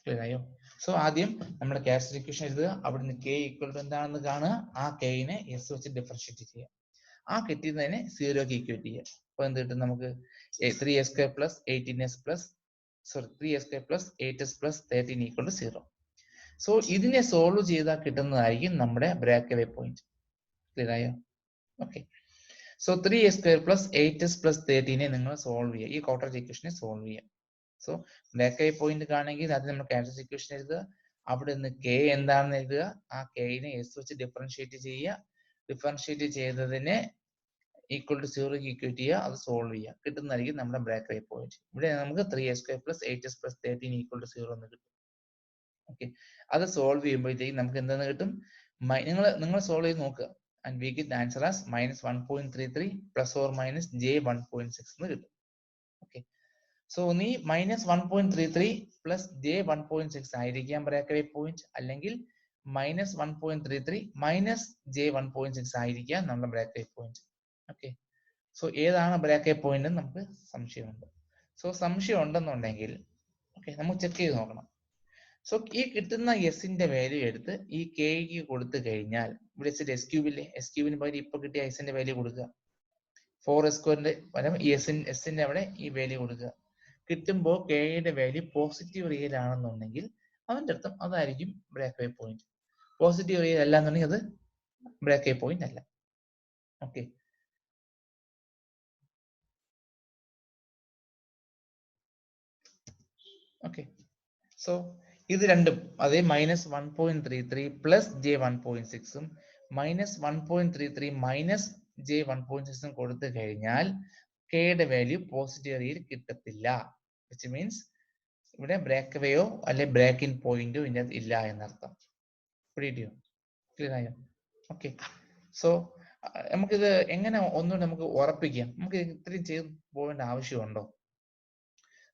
ക്ലിയർ ആയോ? സോ ആദ്യം നമ്മുടെ ക്യാരക്ടറിസ്റ്റിക് ഇക്വേഷൻ എഴുതുക. അവിടുന്ന് K ഈക്വൽ ടു എന്താണെന്ന് കാണുക. ആ Kനെ S വെച്ച് ഡിഫറൻഷിയേറ്റ് ചെയ്യുക. ആ കിട്ടിയതിനെ 0ക്ക് ഈക്വേറ്റ് ചെയ്യുക. അപ്പൊ എന്ത് കിട്ടും നമുക്ക്? 3S square plus 18S plus 3S square plus 8S plus 13 equal to 0. So ഇതിനെ സോൾവ് ചെയ്താൽ കിട്ടുന്നതായിരിക്കും നമ്മുടെ ബ്രേക്ക് അവേ പോയിന്റ്. ക്ലിയർ ആയോ? Okay. So 3S square plus 8S plus 13 നിങ്ങൾ സോൾവ് ചെയ്യുക. ഈ ക്വാഡ്രാറ്റിക് ഇക്വേഷനെ സോൾവ് ചെയ്യുക. സോ ബ്രേക്ക് അവേ പോയിന്റ് കാണുമെങ്കിൽ അത് നമ്മൾ ക്യാരക്ടറിസ്റ്റിക് ഇക്വേഷൻ എഴുതുക. അവിടെ നിന്ന് K എന്താണെന്ന് എഴുതുക. ആ Kനെ S വെച്ച് ഡിഫറൻഷിയേറ്റ് ചെയ്യുക. ഡിഫറൻഷിയേറ്റ് ചെയ്തതിനെ ഈക്വൽ ടു 0ക്ക് ഈക്വേറ്റ് ചെയ്യുക. അത് സോൾവ് ചെയ്യുക. കിട്ടുന്നതായിരിക്കും നമ്മുടെ ബ്രേക്ക് അവേ പോയിന്റ്. ഇവിടെ നമുക്ക് 3S square plus 8S plus 13 equal to 0 എന്ന് കിട്ടും. ഓക്കെ. അത് സോൾവ് ചെയ്യുമ്പോഴത്തേക്കും നമുക്ക് എന്താന്ന് കിട്ടും? നിങ്ങൾ സോൾവ് ചെയ്ത് നോക്കുക. And we get the answer as minus 1.33 plus or minus J 1.6 എന്ന് കിട്ടും. ഓക്കെ. സോ നീ മൈനസ് 1.33 പ്ലസ് J 1.6 ആയിരിക്കാം ബ്രേക്ക് അവേ പോയിന്റ്, അല്ലെങ്കിൽ മൈനസ് 1.33 മൈനസ് J 1.6 ആയിരിക്കാം നമ്മുടെ break away point. Okay. So ഏതാണ് ബ്രേക്ക് അവേ പോയിന്റ് എന്ന് നമുക്ക് സംശയമുണ്ട്. സോ സംശയം ഉണ്ടെന്നുണ്ടെങ്കിൽ ഓക്കെ നമുക്ക് ചെക്ക് ചെയ്ത് നോക്കണം. സോ ഈ കിട്ടുന്ന എസിന്റെ വാല്യൂ എടുത്ത് ഈ കെക്ക് കൊടുത്തു കഴിഞ്ഞാൽ ഇവിടെ എസ് ക്യൂബില്ലേ, എസ് ക്യൂബിന് പകരം ഇപ്പൊ കിട്ടിയ എസിന്റെ വാല്യൂ കൊടുക്കുക. 4S സ്ക്വയറിന്റെ പകരം ഈ എസിന്റെ അവിടെ ഈ വാല്യൂ കൊടുക്കുക. കിട്ടുമ്പോൾ കെയുടെ വാല്യൂ പോസിറ്റീവ് റിയൽ ആണെന്നുണ്ടെങ്കിൽ അതിന്റെ അർത്ഥം അതായിരിക്കും break away point. Positive real അല്ല എന്നുണ്ടെങ്കിൽ അത് ബ്രേക്ക് അവേ പോയിന്റ് അല്ല. ഓക്കെ. ഓക്കെ. സോ ഇത് രണ്ടും അതേ മൈനസ് 1.33 പ്ലസ് J 1.6ഉം മൈനസ് 1.33 മൈനസ് J 1.6ഉം കൊടുത്തു കഴിഞ്ഞാൽ കെയുടെ വാല്യൂ പോസിറ്റീവ് റിയൽ കിട്ടത്തില്ല. വിച്ച് മീൻസ് ഇവിടെ ബ്രേക്ക് അവേയോ അല്ലെ ബ്രേക്ക് ഇൻ പോയിന്റോ ഇതിനകത്ത് ഇല്ല എന്നർത്ഥം. പിടിയോ? ക്ലിയർ ആയോ? ഓക്കെ. സോ നമുക്കിത് എങ്ങനെ ഒന്നുകൂടി നമുക്ക് ഉറപ്പിക്കാം? നമുക്ക് ഇത്രയും ചെയ്ത് പോകേണ്ട ആവശ്യമുണ്ടോ?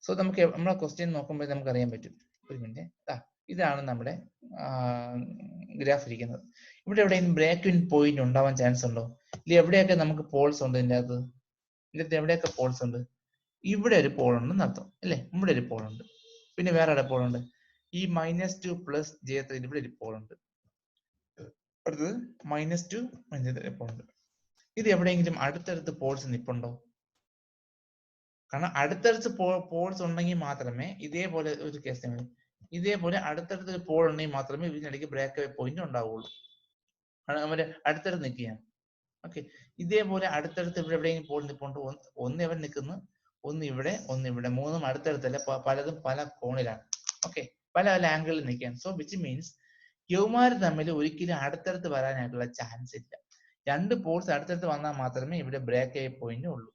സോ നമുക്ക് നമ്മളെ ക്വസ്റ്റ്യൻ നോക്കുമ്പോൾ നമുക്ക് അറിയാൻ പറ്റും. ഒരു മിനിറ്റ്. ഇതാണ് നമ്മുടെ ഗ്രാഫ് ഇരിക്കുന്നത്. ഇവിടെ എവിടെയെങ്കിലും ബ്രേക്ക് ഇൻ പോയിന്റ് ഉണ്ടാവാൻ ചാൻസ് ഉണ്ടോ? ഇല്ല. എവിടെയൊക്കെ നമുക്ക് പോൾസ് ഉണ്ട് ഇതിൻ്റെ അകത്ത്? ഇതിനകത്ത് എവിടെയൊക്കെ പോൾസ് ഉണ്ട്? ഇവിടെ ഒരു പോൾ ഉണ്ടെന്ന് അർത്ഥം അല്ലേ? ഇവിടെ ഒരു പോൾ ഉണ്ട്. പിന്നെ വേറെ എവിടെ പോൾ ഉണ്ട്? ഈ -2 പ്ലസ് J3 ഇവിടെ ഒരു പോൾ ഉണ്ട്. അടുത്തത് -2 -3 പോൾ ഉണ്ട്. ഇത് എവിടെയെങ്കിലും അടുത്തടുത്ത് പോൾസ് നിപ്പുണ്ടോ? കാരണം അടുത്തടുത്ത് പോൾസ് ഉണ്ടെങ്കിൽ മാത്രമേ ഇതേപോലെ ഒരു കേസ് ഇതേപോലെ അടുത്തടുത്ത് ഒരു പോൾ ഉണ്ടെങ്കിൽ മാത്രമേ ഇതിനിടയ്ക്ക് ബ്രേക്ക് അവേ പോയിന്റ് ഉണ്ടാവുള്ളൂ. കാരണം അവര് അടുത്തടുത്ത് നിൽക്കുകയാണ്. ഓക്കെ, ഇതേപോലെ അടുത്തടുത്ത് ഇവിടെ എവിടെയെങ്കിലും പോൾ നിൽപ്പുണ്ട്, ഒന്ന് എവിടെ നിൽക്കുന്നു, ഒന്ന് ഇവിടെ, മൂന്നും അടുത്തടുത്തല്ല, പലതും പല കോണിലാണ്. ഓക്കെ, പല പല ആംഗിളിൽ നിൽക്കുകയാണ്. സോ വിച്ച് മീൻസ് യൗമാർ തമ്മിൽ ഒരിക്കലും അടുത്തടുത്ത് വരാനായിട്ടുള്ള ചാൻസ് ഇല്ല. രണ്ട് പോൾസ് അടുത്തടുത്ത് വന്നാൽ മാത്രമേ ഇവിടെ ബ്രേക്ക് അവേ പോയിന്റ് ഉള്ളൂ.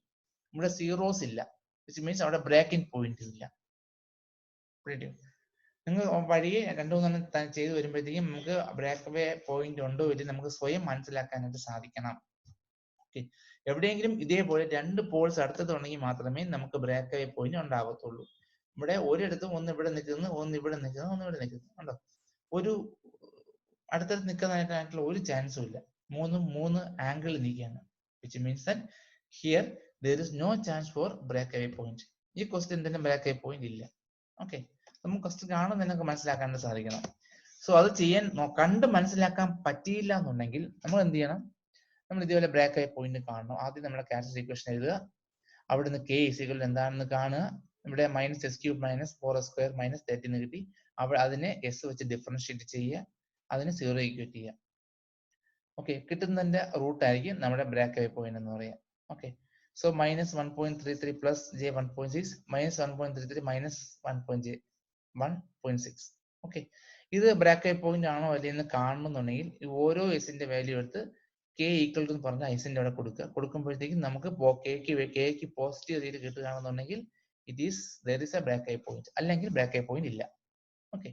ഇവിടെ സീറോസ് ഇല്ല, വിച്ച് മീൻസ് അവിടെ ബ്രേക്കിംഗ് പോയിന്റ് ഇല്ല. നിങ്ങൾ വഴിയെ രണ്ടു മൂന്നെണ്ണം ചെയ്ത് വരുമ്പോഴത്തേക്കും നമുക്ക് ബ്രേക്ക് അവേ പോയിന്റ് ഉണ്ടോ ഇല്ല നമുക്ക് സ്വയം മനസ്സിലാക്കാനായിട്ട് സാധിക്കണം. ഓക്കെ, എവിടെയെങ്കിലും ഇതേപോലെ രണ്ട് പോൾസ് അടുത്തതുണ്ടെങ്കിൽ മാത്രമേ നമുക്ക് ബ്രേക്ക് അവേ പോയിന്റ് ഉണ്ടാകത്തുള്ളൂ. ഇവിടെ ഒരിടത്തും ഒന്ന് ഇവിടെ നിൽക്കുന്നു, ഒന്ന് ഇവിടെ നിൽക്കുന്നു, ഒന്ന് ഇവിടെ നിൽക്കുന്നു, ഉണ്ടോ? ഒരു അടുത്തടുത്ത് നിൽക്കാനായിട്ടുള്ള ഒരു ചാൻസും ഇല്ല. മൂന്ന് ആംഗിളിൽ നിൽക്കുകയാണ്, which means that here there is no chance for breakaway point. ഈ ക്വസ്റ്റ്യൻ തന്നെ ബ്രേക്ക് അവേ പോയിന്റ് ഇല്ല. ഓക്കെ, നമുക്ക് ക്വസ്റ്റ്യൻ കാണുമ്പോൾ നിങ്ങൾക്ക് മനസ്സിലാക്കാൻ സാധിക്കണം. സോ അത് ചെയ്യാൻ കണ്ട് മനസ്സിലാക്കാൻ പറ്റിയില്ല എന്നുണ്ടെങ്കിൽ നമ്മൾ എന്ത് ചെയ്യണം? നമ്മൾ ഇതേപോലെ ബ്രേക്ക് അവേ പോയിന്റ് കാണണം. ആദ്യം നമ്മുടെ ക്യാരക്ടറിസ്റ്റിക് ഇക്വേഷൻ എഴുതുക, അവിടുന്ന് k ഈക്വൽ എന്താണെന്ന് കാണുക. ഇവിടെ -s³ - 4s² - 13 കിട്ടി. അതിനെ s വെച്ച് ഡിഫറൻഷിയേറ്റ് ചെയ്യുക, അതിന് 0 ഈക്വേറ്റ് ചെയ്യുക. ഓക്കെ, കിട്ടുന്നതിന്റെ റൂട്ട് ആയിരിക്കും നമ്മുടെ ബ്രേക്ക് അവേ പോയിന്റ് എന്ന് പറയുക. Okay, so -1.33 plus j 1.6 -1.33 -1.6. Okay, ഇത് ബ്രേക്ക് അവേ പോയിന്റ് ആണോ അല്ലേന്ന് കാണണമെന്നുണ്ടെങ്കിൽ ഓരോ എസിന്റെ വാല്യൂ എടുത്ത് k ഈക്വൽ ടു പറഞ്ഞ ഐസിന്റെ അവിടെ കൊടുക്കുക. കൊടുക്കുമ്പോഴത്തേക്കും നമുക്ക് kക്ക് പോസിറ്റീവ് രീതിയിൽ കിട്ടുകയാണെന്നുണ്ടെങ്കിൽ there is a break away point, അല്ലെങ്കിൽ ബ്രേക്ക് അവേ പോയിന്റ് ഇല്ല. ഓക്കെ,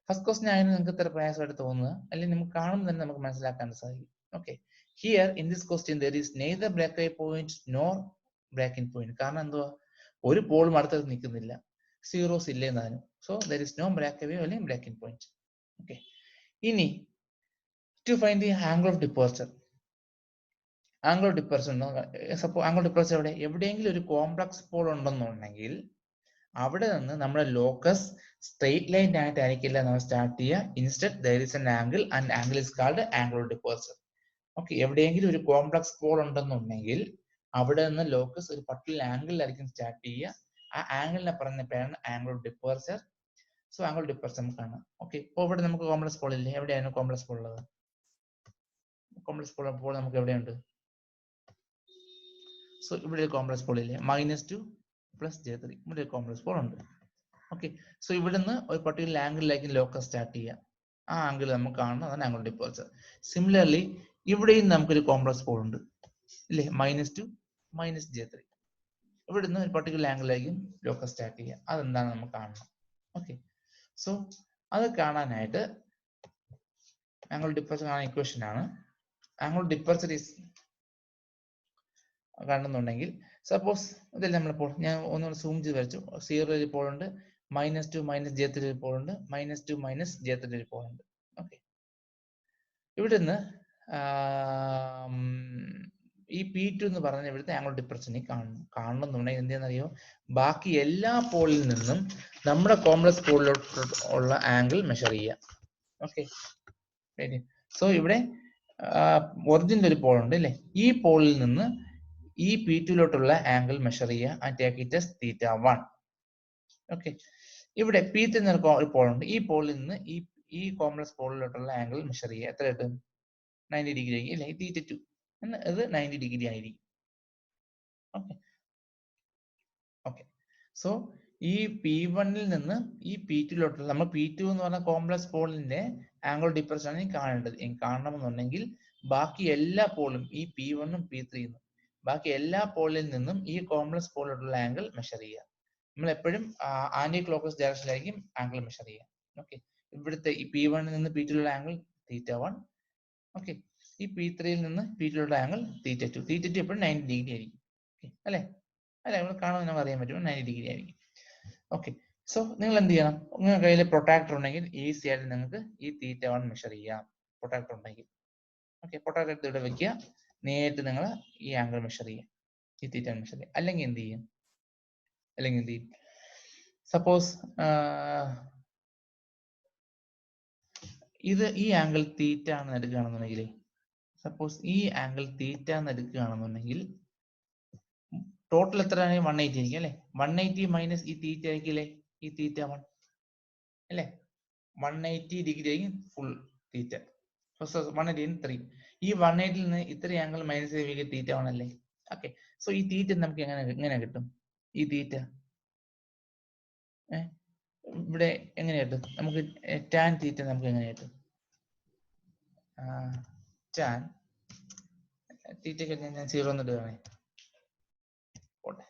ഫസ്റ്റ് ക്വസ്റ്റ്യൻ ആയിരുന്നു നിങ്ങൾക്ക് ഇത്ര പ്രയാസമായിട്ട് തോന്നുക, അല്ലെങ്കിൽ നമുക്ക് കാണുമ്പോൾ തന്നെ നമുക്ക് മനസ്സിലാക്കാൻ സാധിക്കും. Okay, here in this question there is neither break away point nor breaking point. കാരണം എന്തുവാ, ഒരു പോളും അടുത്തത് നിൽക്കുന്നില്ല, സീറോസ് ഇല്ലേ എന്നാലും. So there is no break away അല്ലെങ്കിൽ breaking point. ഓക്കെ, ഇനി to find the angle of departure. Angle of departure angle of departure എവിടെയെങ്കിലും ഒരു കോംപ്ലക്സ് പോൾ ഉണ്ടെന്നുണ്ടെങ്കിൽ അവിടെ നിന്ന് നമ്മുടെ ലോക്കസ് സ്ട്രെയിറ്റ് ലൈൻ ആയിട്ടായിരിക്കില്ല നമ്മൾ സ്റ്റാർട്ട് ചെയ്യുക. Instead there is an angle and angle is called angle of departure. Okay, എവിടെയെങ്കിലും ഒരു കോംപ്ലക്സ് പോൾ ഉണ്ടെന്നുണ്ടെങ്കിൽ അവിടെ നിന്ന് ലോക്കസ് ഒരു പർട്ടിക്കുലർ ആംഗിളിലായിരിക്കും സ്റ്റാർട്ട് ചെയ്യുക. ആ ആംഗിളിനെ പറയുന്ന പേരാണ് angle of departure. So angle of departure നമുക്ക് കാണാം. ഓക്കെ, ഇപ്പോൾ ഇവിടെ നമുക്ക് കോംപ്ലക്സ് പോൾ ഇല്ലേ? എവിടെയാണ് കോംപ്ലക്സ് പോൾ ഉള്ളത്? കോംപ്ലക്സ് പോൾ നമുക്ക് എവിടെയുണ്ട്? സോ ഇവിടെ ഒരു കോംപ്ലക്സ് പോൾ ഇല്ലേ? -2 + j3, ഇവിടെ ഒരു കോംപ്ലക്സ് പോൾ ഉണ്ട്. ഓക്കെ, സോ ഇവിടുന്ന് ഒരു പർട്ടിക്കുലർ ആംഗിളിലേക്ക് ലോക്കസ് സ്റ്റാർട്ട് ചെയ്യുക. ആ ആംഗിൾ നമുക്ക് കാണുന്നത് അതാണ് ആംഗിൾ ഓഫ് ഡിപ്പർച്ചർ. സിമിലർലി ഇവിടെയും നമുക്കൊരു കോംപ്ലക്സ് പോൾ ഉണ്ട് ഇല്ലേ? -2 - j3, ഇവിടുന്ന് ഒരു പർട്ടിക്കുലർ ആംഗിളിലേക്കും ലോക്കസ് സ്റ്റാർട്ട് ചെയ്യുക. അതെന്താണ് നമുക്ക് കാണണം. ഓക്കെ, സോ അത് കാണാനായിട്ട് ആംഗിൾ ഓഫ് ഡിപ്പർച്ചർ കാണാൻ ഇക്വേഷൻ ആണ്. ആംഗിൾ ഓഫ് ഡിപ്പർച്ചർ ഈസ് കാണുന്നുണ്ടെങ്കിൽ സപ്പോസ് ഇതല്ല നമ്മളിപ്പോൾ ഞാൻ ഒന്നുകൂടെ സൂം ചെയ്ത് വരച്ചു. 0 ഒരു പോൾ ഉണ്ട്, -2 - j3 ഒരു പോൾ ഉണ്ട്, -2 - j3 ഒരു പോൾ ഉണ്ട്. ഓക്കെ, ഇവിടുന്ന് ഈ P2 എന്ന് പറഞ്ഞ ഇവിടുത്തെ ആംഗിൾ ഓഫ് ഡിപ്പർച്ചറിനെ കാണണമെന്നുണ്ടെങ്കിൽ എന്തെന്നറിയോ? ബാക്കി എല്ലാ പോളിൽ നിന്നും നമ്മുടെ കോംപ്ലക്സ് പോളിലോട്ട് ഉള്ള ആംഗിൾ മെഷർ ചെയ്യുക. ഓക്കെ, സോ ഇവിടെ ഒറിജിനിൽ ഒരു പോൾ ഉണ്ട് അല്ലേ? ഈ പോളിൽ നിന്ന് ഈ P2ലോട്ടുള്ള ആംഗിൾ മെഷർ ചെയ്യുക. And take it as θ1. Okay, ഇവിടെ P3 എന്ന ഒരു പോൾ ഉണ്ട്. ഈ പോളിൽ നിന്ന് ഈ കോംപ്ലക്സ് പോളിലോട്ടുള്ള ആംഗിൾ മെഷർ ചെയ്യുക. എത്ര കിട്ടും? 90 ഡിഗ്രി ആയിരിക്കും അല്ലെ? θ2 ഇത് 90 ഡിഗ്രി ആയിരിക്കും. ഓക്കെ, ഓക്കെ, സോ ഈ P1ൽ നിന്ന് ഈ P2ലോട്ടുള്ള, നമ്മൾ P2 എന്ന് പറഞ്ഞ കോംപ്ലക്സ് പോളിന്റെ ആംഗിൾ ഡിപ്പർച്ചർ ആണ് കാണേണ്ടത്. കാണണമെന്നുണ്ടെങ്കിൽ ബാക്കി എല്ലാ പോളും ഈ P1ഉം P3ഉം ബാക്കി എല്ലാ പോളിൽ നിന്നും ഈ കോംപ്ലക്സ് പോളിലോട്ടുള്ള ആംഗിൾ മെഷർ ചെയ്യുക. നമ്മൾ എപ്പോഴും ആന്റി ക്ലോക്ക്വൈസ് ഡയറക്ഷനിലായിരിക്കും ആംഗിൾ മെഷർ ചെയ്യുക. ഓക്കെ, ഇവിടുത്തെ ഈ P1ൽ നിന്ന് P2ലുള്ള ആംഗിൾ θ1. ഓക്കെ, ഈ P3യിൽ നിന്ന് P2ലുള്ള ആംഗിൾ θ2. θ2 എപ്പോഴും 90 ഡിഗ്രി ആയിരിക്കും. അല്ലെ? അല്ലെ, നമ്മൾ കാണുമ്പോൾ നമുക്ക് അറിയാൻ പറ്റും 90 ഡിഗ്രി ആയിരിക്കും. ഓക്കെ, സോ നിങ്ങൾ എന്ത് ചെയ്യണം? നിങ്ങളുടെ കയ്യിൽ പ്രൊട്ടാക്ടർ ഉണ്ടെങ്കിൽ ഈസി ആയിട്ട് നിങ്ങൾക്ക് ഈ θ1 മെഷർ ചെയ്യാം. പ്രൊട്ടാക്ടർ ഉണ്ടെങ്കിൽ ഓക്കെ, പ്രൊട്ടാക്ടർ എടുത്ത് ഇവിടെ വെക്കുക. നേരിട്ട് നിങ്ങൾ ഈ ആംഗിൾ മെഷർ ചെയ്യുക, ഈ θ1 മെഷർ ചെയ്യുക. അല്ലെങ്കിൽ എന്ത് ചെയ്യും? സപ്പോസ് ഇത് ഈ ആംഗിൾ തീറ്റ ആണെന്ന് എടുക്കുകയാണെന്നുണ്ടെങ്കിൽ, സപ്പോസ് ഈ ആംഗിൾ തീറ്റ എന്ന് എടുക്കുകയാണെന്നുണ്ടെങ്കിൽ ടോട്ടൽ എത്രയാണ് 180 ആയിരിക്കും അല്ലെ. 180 മൈനസ് ഈ തീറ്റ ആയിരിക്കില്ലേ, ഈ തീറ്റ 1 അല്ലെ. 180 ഡിഗ്രി ആയിരിക്കും ഫുൾ തീറ്റ. 180 3. ഈ 180 നിന്ന് ഇത്ര ആംഗിൾ മൈനസ് ചെയ്ത് തീറ്റ 1 അല്ലേ. ഓക്കെ. സോ ഈ തീറ്റ നമുക്ക് എങ്ങനെ കിട്ടും? ഈ തീറ്റ ഇവിടെ എങ്ങനെ കിട്ടും? നമുക്ക് ടാൻ തീറ്റ നമുക്ക് എങ്ങനെ കിട്ടും? ടാൻ തീറ്റയ്ക്ക് ഞാൻ 0 എന്നിട്ട് കാണേ പോട്ടെ.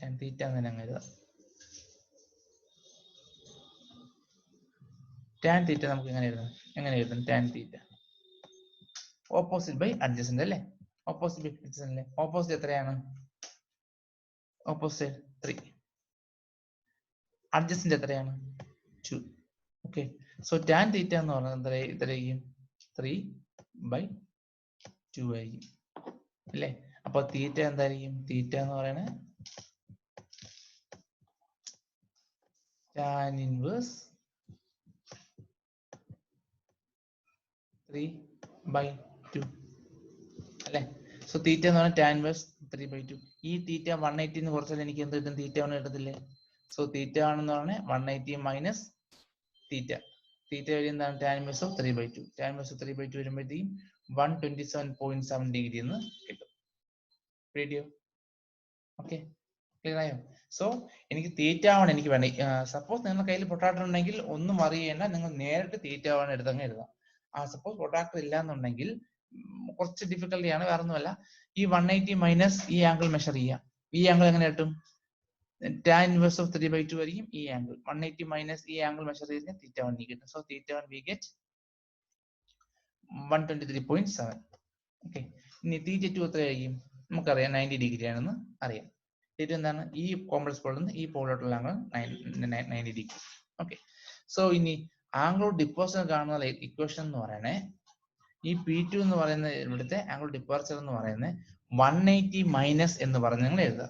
ടാൻ തീറ്റ എന്ന് തന്നെ എഴുതാം. ടാൻ തീറ്റ നമുക്ക് എങ്ങനെ എഴുതാം? Tan theta opposite by adjacent അല്ലേ. ഓപ്പോസിറ്റ് ബൈ അഡ്ജസന്റ് അല്ലേ. ഓപ്പോസിറ്റ് എത്രയാണ്? ഓപ്പോസിറ്റ് 3. അഡ്ജസന്റ് എത്രയാണ്? 2. ഓക്കെ. സോ ടാൻ തീറ്റ എന്ന് പറയുന്നത് എത്രയായിരിക്കും? 3/2 ആയിരിക്കും അല്ലേ. അപ്പൊ തീറ്റ എന്തായിരിക്കും? തീറ്റ എന്ന് പറയുന്നത് ടാൻ ഇൻവേഴ്സ് 3/2 അല്ലേ. സോ തീറ്റ എന്ന് പറഞ്ഞാൽ ടാൻ ഇൻവേഴ്സ് 3/2. ഈ തീറ്റ 180 എന്ന് കുറച്ചാൽ എനിക്ക് എന്ത് കിട്ടും? തീറ്റ 1 കിട്ടത്തില്ലേ. സോ തീറ്റ ആണെന്ന് പറഞ്ഞാൽ 180 മൈനസ് തീറ്റ. തീറ്റ വഴി എന്താണ്? Tan inverse of 3/2. Tan inverse of 3/2 വരുമ്പോഴത്തേക്കും 127.7 ഡിഗ്രി എന്ന് കിട്ടും. വീഡിയോ ഓക്കെ, ക്ലിയർ ആയോ? സോ എനിക്ക് തീറ്റ 1 എനിക്ക് വേണ്ട. സപ്പോസ് നിങ്ങളുടെ കയ്യിൽ പൊട്ടാറ്റോ ഉണ്ടെങ്കിൽ ഒന്നും അറിയേണ്ട, നിങ്ങൾ നേരിട്ട് തീറ്റ 1 എടുത്തങ്ങ് എഴുതാം. സപ്പോസ് പൊട്ടാറ്റോ ഇല്ല എന്നുണ്ടെങ്കിൽ കുറച്ച് ഡിഫിക്കൽട്ടിയാണ്, വേറെ ഒന്നുമല്ല. ഈ 180 മൈനസ് ഈ ആംഗിൾ മെഷർ ചെയ്യാം. ഈ ആംഗിൾ എങ്ങനെ കിട്ടും? ടാൻ ഇൻവേഴ്സ് ഓഫ് 3/2 ആയിരിക്കും ഈ ആംഗിൾ. 180 മൈനസ് ഈ ആംഗിൾ മെഷർ ചെയ്താൽ തീറ്റ 1 കിട്ടും. So theta 1 we get 123.7. Okay. ഇനി തീറ്റ 2 എത്രയായിരിക്കും? നമുക്കറിയാം 90 ഡിഗ്രി ആണെന്ന് അറിയാം. തീറ്റ എന്താണ്? ഈ കോംപ്ലക്സ് പോളിൽ നിന്ന് ഈ പോളിലോട്ടുള്ള ആംഗിൾ 90 ഡിഗ്രി. ഓക്കെ. സോ ഇനി ആംഗിൾ ഓഫ് ഡിപ്പോസിഷൻ കാണുന്ന ഇക്വേഷൻ എന്ന് പറയണേ, ഈ P2 എന്ന് പറയുന്ന ഇവിടുത്തെ ആംഗിൾ ഡിപ്പാർച്ചർ എന്ന് പറയുന്നത് 180 മൈനസ് എന്ന് പറഞ്ഞ് നിങ്ങൾ എഴുതുക.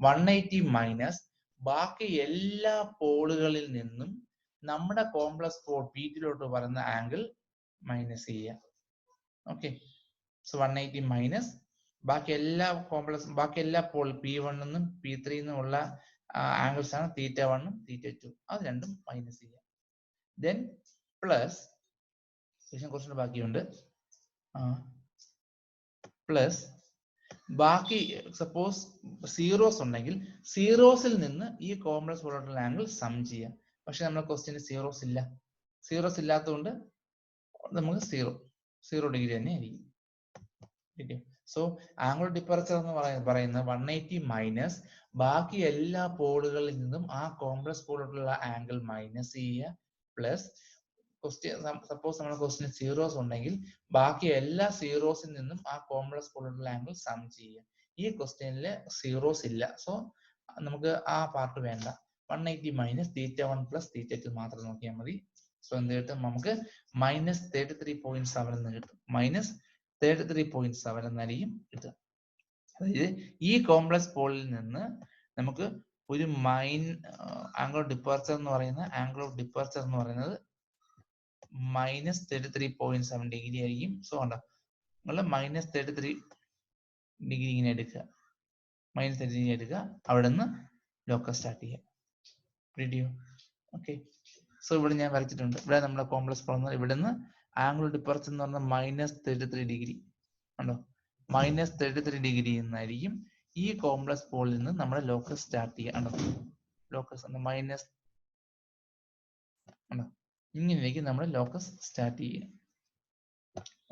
180 മൈനസ് ബാക്കി എല്ലാ പോളുകളിൽ നിന്നും നമ്മുടെ കോംപ്ലക്സ് പോൾ P2 പറയുന്ന ആംഗിൾ മൈനസ് ചെയ്യുക. ഓക്കെ. സോ 180 മൈനസ് ബാക്കി എല്ലാ പോൾ P1 നിന്നും P3 നിന്നുമുള്ള ആംഗിൾസ് ആണ് തീറ്റ 1 തീറ്റ 2. അത് രണ്ടും മൈനസ് ചെയ്യുക. ദെൻ പ്ലസ് കുറച്ചുകൂടെ ബാക്കിയുണ്ട്. പ്ലസ് ബാക്കി സപ്പോസ് സീറോസ് ഉണ്ടെങ്കിൽ സീറോസിൽ നിന്ന് ഈ കോംപ്ലക്സ് പോലുള്ള ആംഗിൾ സം ചെയ്യാം. പക്ഷെ നമ്മുടെ ക്വസ്റ്റ്യന് സീറോസ് ഇല്ല. സീറോസ് ഇല്ലാത്തതുകൊണ്ട് നമുക്ക് 0 ഡിഗ്രി തന്നെ ആയിരിക്കും. സോ ആംഗിൾ ഡിപ്പറച്ചർ എന്ന് പറയുന്നത് 180 മൈനസ് ബാക്കി എല്ലാ പോളുകളിൽ നിന്നും ആ കോംപ്ലക്സ് പോലുള്ള ആംഗിൾ മൈനസ് ചെയ്യുക. പ്ലസ് സപ്പോസ് നമ്മുടെ ക്വസ്റ്റ്യൻ സീറോസ് ഉണ്ടെങ്കിൽ ബാക്കി എല്ലാ സീറോസിൽ നിന്നും ആ കോംപ്ലക്സ് പോലുള്ള ആംഗിൾ സം ചെയ്യുക. ഈ ക്വസ്റ്റ്യനിൽ സീറോസ് ഇല്ല. സോ നമുക്ക് ആ പാർട്ട് വേണ്ട. 180 മൈനസ് തീറ്റ 1 പ്ലസ് തീറ്റ 2 മാത്രം നോക്കിയാൽ മതി. സോ എന്ത് കിട്ടും? നമുക്ക് -33.7 എന്ന് കിട്ടും. -33.7 എന്നായിരിക്കും കിട്ടുക. അതായത് ഈ കോംപ്ലക്സ് പോളിൽ നിന്ന് നമുക്ക് ഒരു ആംഗിൾ ഓഫ് ഡിപ്പാർച്ചർ എന്ന് പറയുന്നത് -33.7 ഡിഗ്രി ആയിരിക്കും. സോ ഉണ്ടോ നിങ്ങൾ -33 ഡിഗ്രി ഇങ്ങനെ എടുക്കുക. -30 ഡിഗ്രി എടുക്കുക. അവിടെ നിന്ന് ലോക്കസ് സ്റ്റാർട്ട് ചെയ്യുക. Video okay. സോ ഇവിടെ ഞാൻ വരച്ചിട്ടുണ്ട്. ഇവിടെ നമ്മുടെ കോംപ്ലക്സ് പോൾ ഇവിടെ നിന്ന് ആംഗിൾ ഓഫ് ഡിപ്പാർച്ചർ എന്ന് പറഞ്ഞാൽ -33 ഡിഗ്രി ഉണ്ടോ. -33 ഡിഗ്രി എന്നായിരിക്കും ഈ കോംപ്ലക്സ് പോളിൽ നിന്ന് നമ്മുടെ ലോക്കസ് സ്റ്റാർട്ട് ചെയ്യുക. ലോക്കസ് ഇങ്ങനെയായിരിക്കും നമ്മൾ ലോക്കസ് സ്റ്റാർട്ട് ചെയ്യുക.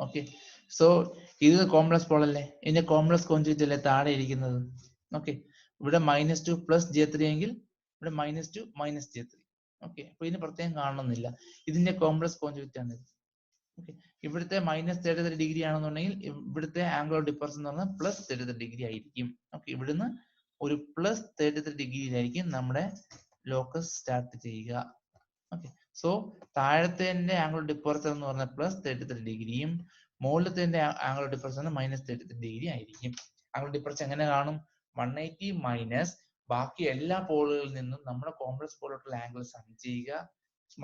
ഓക്കെ. സോ ഇത് കോംപ്ലക്സ് പോൾ അല്ലേ. ഇതിന്റെ കോംപ്ലക്സ് കോൺജുഗേറ്റ് അല്ലേ താഴെ ഇരിക്കുന്നത്. ഓക്കെ. ഇവിടെ -2 + J3 എങ്കിൽ ഇവിടെ -2 - J3. ഓക്കെ. അപ്പൊ ഇതിന് പ്രത്യേകം കാണണമെന്നില്ല. ഇതിന്റെ കോംപ്ലക്സ് കോൺജുഗേറ്റ് ആണ് ഇത്. ഓക്കെ. ഇവിടുത്തെ -33 ഡിഗ്രി ആണെന്നുണ്ടെങ്കിൽ ഇവിടുത്തെ ആംഗിൾ ഓഫ് ഡിപ്പറച്ചർ എന്ന് പറഞ്ഞാൽ +33 ഡിഗ്രി ആയിരിക്കും. ഓക്കെ. ഇവിടുന്ന് ഒരു +33 ഡിഗ്രിയിലായിരിക്കും നമ്മുടെ ലോക്കസ് സ്റ്റാർട്ട് ചെയ്യുക. ഓക്കെ. സോ താഴത്തെ ആംഗിൾ ഓഫ് ഡിപ്പറച്ചർ എന്ന് പറഞ്ഞാൽ +33 ഡിഗ്രിയും മുകളിലത്തെ ആംഗിൾ ഓഫ് ഡിപ്പറച്ചർ -33 ഡിഗ്രി ആയിരിക്കും. ആംഗിൾ ഡിപ്പറച്ചർ എങ്ങനെ കാണും? 180 മൈനസ് ബാക്കി എല്ലാ പോളുകളിൽ നിന്നും നമ്മുടെ കോംപ്ലക്സ് പോലുള്ള ആംഗിൾ സം ചെയ്യുക,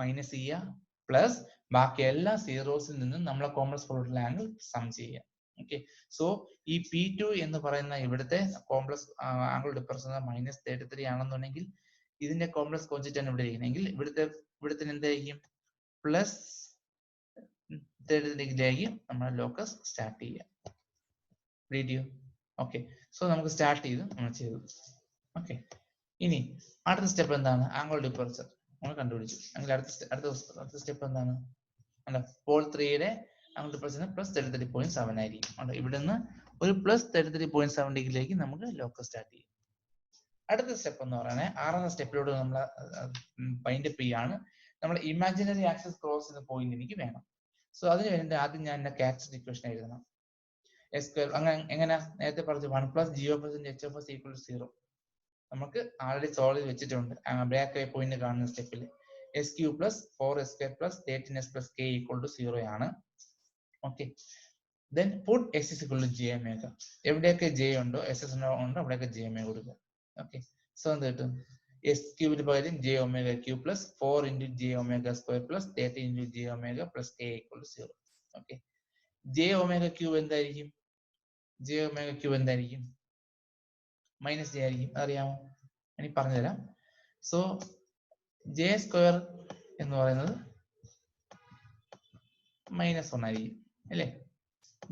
മൈനസ് ചെയ്യുക, പ്ലസ് ബാക്കി എല്ലാ സീറോസിൽ നിന്നും നമ്മളെ കോംപ്ലക്സ് പോലുള്ള ആംഗിൾ സം ചെയ്യുക. ഓക്കെ. സോ ഈ P2 എന്ന് പറയുന്ന ഇവിടുത്തെ കോംപ്ലക്സ് ആംഗിൾ ഡിഫറൻസ് -33 ആണെന്നുണ്ടെങ്കിൽ ഇതിന്റെ കോംപ്ലക്സ് കോഞ്ചിറ്റാണ് ഇവിടെ ഇരിക്കുന്നതെങ്കിൽ ഇവിടുത്തെ എന്തായിരിക്കും +30 നമ്മുടെ ലോക്കസ് സ്റ്റാർട്ട് ചെയ്യുക. Video okay. സോ നമുക്ക് സ്റ്റാർട്ട് ചെയ്ത് നമ്മൾ ചെയ്തു. ഓക്കെ. ഇനി അടുത്ത സ്റ്റെപ്പ് എന്താണ്? ആംഗിൾ ഡിഫറൻസ് നമ്മൾ കണ്ടുപിടിച്ചു. അല്ലെങ്കിൽ അടുത്ത സ്റ്റെപ്പ് എന്താണ്? അല്ല, പോൾ 3യുടെ ആംഗിൾ ഡിഫറൻസ് +33.7 ആയിരിക്കും. ഇവിടെ നിന്ന് ഒരു +33.7 ഡിഗ്രിയിലേക്ക് നമുക്ക് ലോക്കസ് സ്റ്റാർട്ട് ചെയ്യും. അടുത്ത സ്റ്റെപ്പ് എന്ന് പറയുന്നത് 6ാമത്തെ സ്റ്റെപ്പിലൂടെ നമ്മൾ ഫൈൻഡ് അപ്പ് ചെയ്യാണ്. നമ്മൾ ഇമാജിനറി ആക്സിസ് ക്രോസ് ചെയ്യുന്ന പോയിന്റ് എനിക്ക് വേണം. സോ അതിന് വേണ്ടി ആദ്യം ഞാൻ എന്റെ ക്യാരക്ടറിസ്റ്റിക് ഇക്വേഷൻ എഴുതണം. S², അങ്ങനെ എങ്ങനെ നേരത്തെ പറഞ്ഞു 1 + g of h of s = 0. നമുക്ക് ആൾറെഡി സോൾവ് ചെയ്ത് വെച്ചിട്ടുണ്ട് ബ്രേക്ക് പോയിന്റ് കാണുന്ന സ്റ്റെപ്പിൽ. s³ + 4s² + 13s + k = 0 ആണ്. Okay. Then put s = jω. എവിടെയൊക്കെ j ഉണ്ടോ ss ഉണ്ടോ അവിടെയൊക്കെ jω കൊടുക്കുക. ഓക്കെ. സോ എന്ത് കിട്ടും? s³ പകരം jω³ + 4 × jω² + 13 × jω + k = 0. Okay. jω³ എന്തായിരിക്കും? jω³ എന്തായിരിക്കും? -j ആയിരിക്കും. അറിയാമോ? ഇനി പറഞ്ഞുതരാം. സോ j² എന്ന് പറയുന്നത് -1 ആയിരിക്കും അല്ലേ?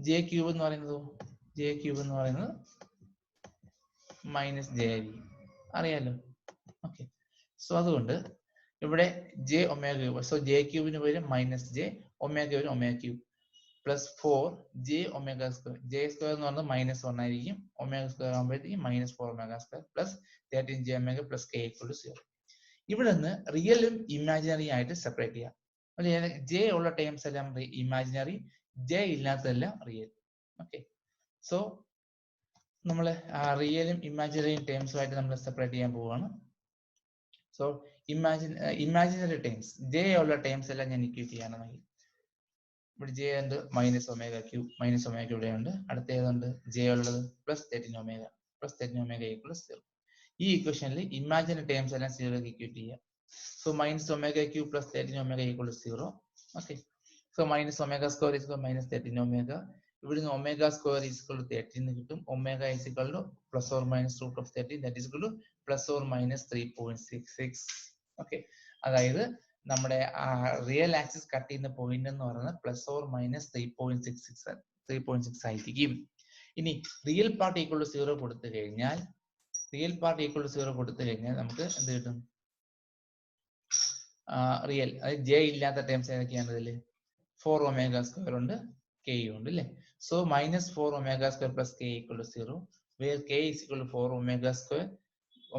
j³ എന്ന് പറയുന്നത് -j ആയിരിക്കും. അറിയാലോ. ഓക്കെ. സോ അതുകൊണ്ട് ഇവിടെ jω³. സോ j³ പകരം -j, ω³ ω³ +4 jω². j² എന്ന് പറയുന്നത് -1 ആയിരിക്കും. ω² ആകുമ്പോഴത്തേക്കും -4ω² + 13 jω + k = 0. ഇവിടെ നിന്ന് റിയലും ഇമാജിനറി ആയിട്ട് സെപ്പറേറ്റ് ചെയ്യാം. ജെ ഉള്ള ടേംസ് എല്ലാം ഇമാജിനറി, ജെ ഇല്ലാത്തതെല്ലാം റിയൽ. ഓക്കെ. സോ നമ്മൾ റിയലും ഇമാജിനറി ടേംസുമായിട്ട് നമ്മൾ സെപ്പറേറ്റ് ചെയ്യാൻ പോവുകയാണ്. സോ ഇമാജിനറി ടേംസ്, ജെ ഉള്ള ടേംസ് എല്ലാം ഞാൻ ഇക്വേറ്റ് ചെയ്യണമെങ്കിൽ ഇവിടെ ജെ ഉണ്ട് -ω³ ഇവിടെ ഉണ്ട്. അടുത്ത ഏതുണ്ട്? ജെ ഉള്ളത് +13ω + 0. ഈ ഇക്വേഷനിൽ ഇമാജിനറി ടേംസ് എല്ലാം 0 ഇക്വേറ്റ് ചെയ്യാം. സോ -ω³ + 13ω = 0. ഓക്കെ. സോ -ω² = -13ω. ഇവിടുന്ന് ω² = 13 കിട്ടും. ω ± √13, that is ± 3.66. ഓക്കെ. അതായത് നമ്മുടെ റിയൽ ആക്സിസ് കട്ട് ചെയ്യുന്ന പോയിന്റ് എന്ന് പറയുന്നത് ± 3.6 ആയിരിക്കും. ഇനി റിയൽ പാർട്ട് = 0 കൊടുത്തു കഴിഞ്ഞാൽ നമുക്ക് എന്ത് കിട്ടും? റിയൽ, അതായത് ജെ ഇല്ലാത്ത ടേംസ് ഏതൊക്കെയാണ് ഇതിൽ? 4ω² ഉണ്ട്, k ഉണ്ട് അല്ലേ? So -4ω² + k = 0, where k = 4ω². ω²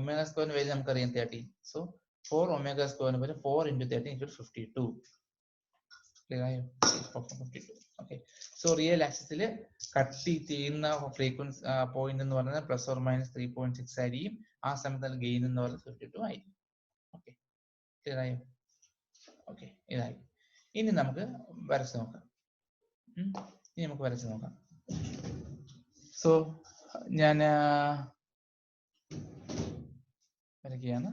value നമുക്കറിയാം 13. സോ 4ω² പകരം 4 × 13 = 52. ക്ലിയർ ആയോ? 52. ഓക്കെ. സോ റിയൽ ആക്സിസിൽ കട്ട് ചെയ്യുന്ന ഫ്രീക്വൻസി പോയിന്റ് എന്ന് പറയുന്നത് ± 3.6 ആയിരിക്കും. ആ സമയത്ത് ഗെയിൻ എന്ന് പറയുന്നത് 52 ആയിരിക്കും. ഓക്കെ. ക്ലിയർ ആയോ? ഓക്കെ. ഇതായി. ഇനി നമുക്ക് വരച്ച് നോക്കാം. സോ ഞാൻ വരയ്ക്കുകയാണ്.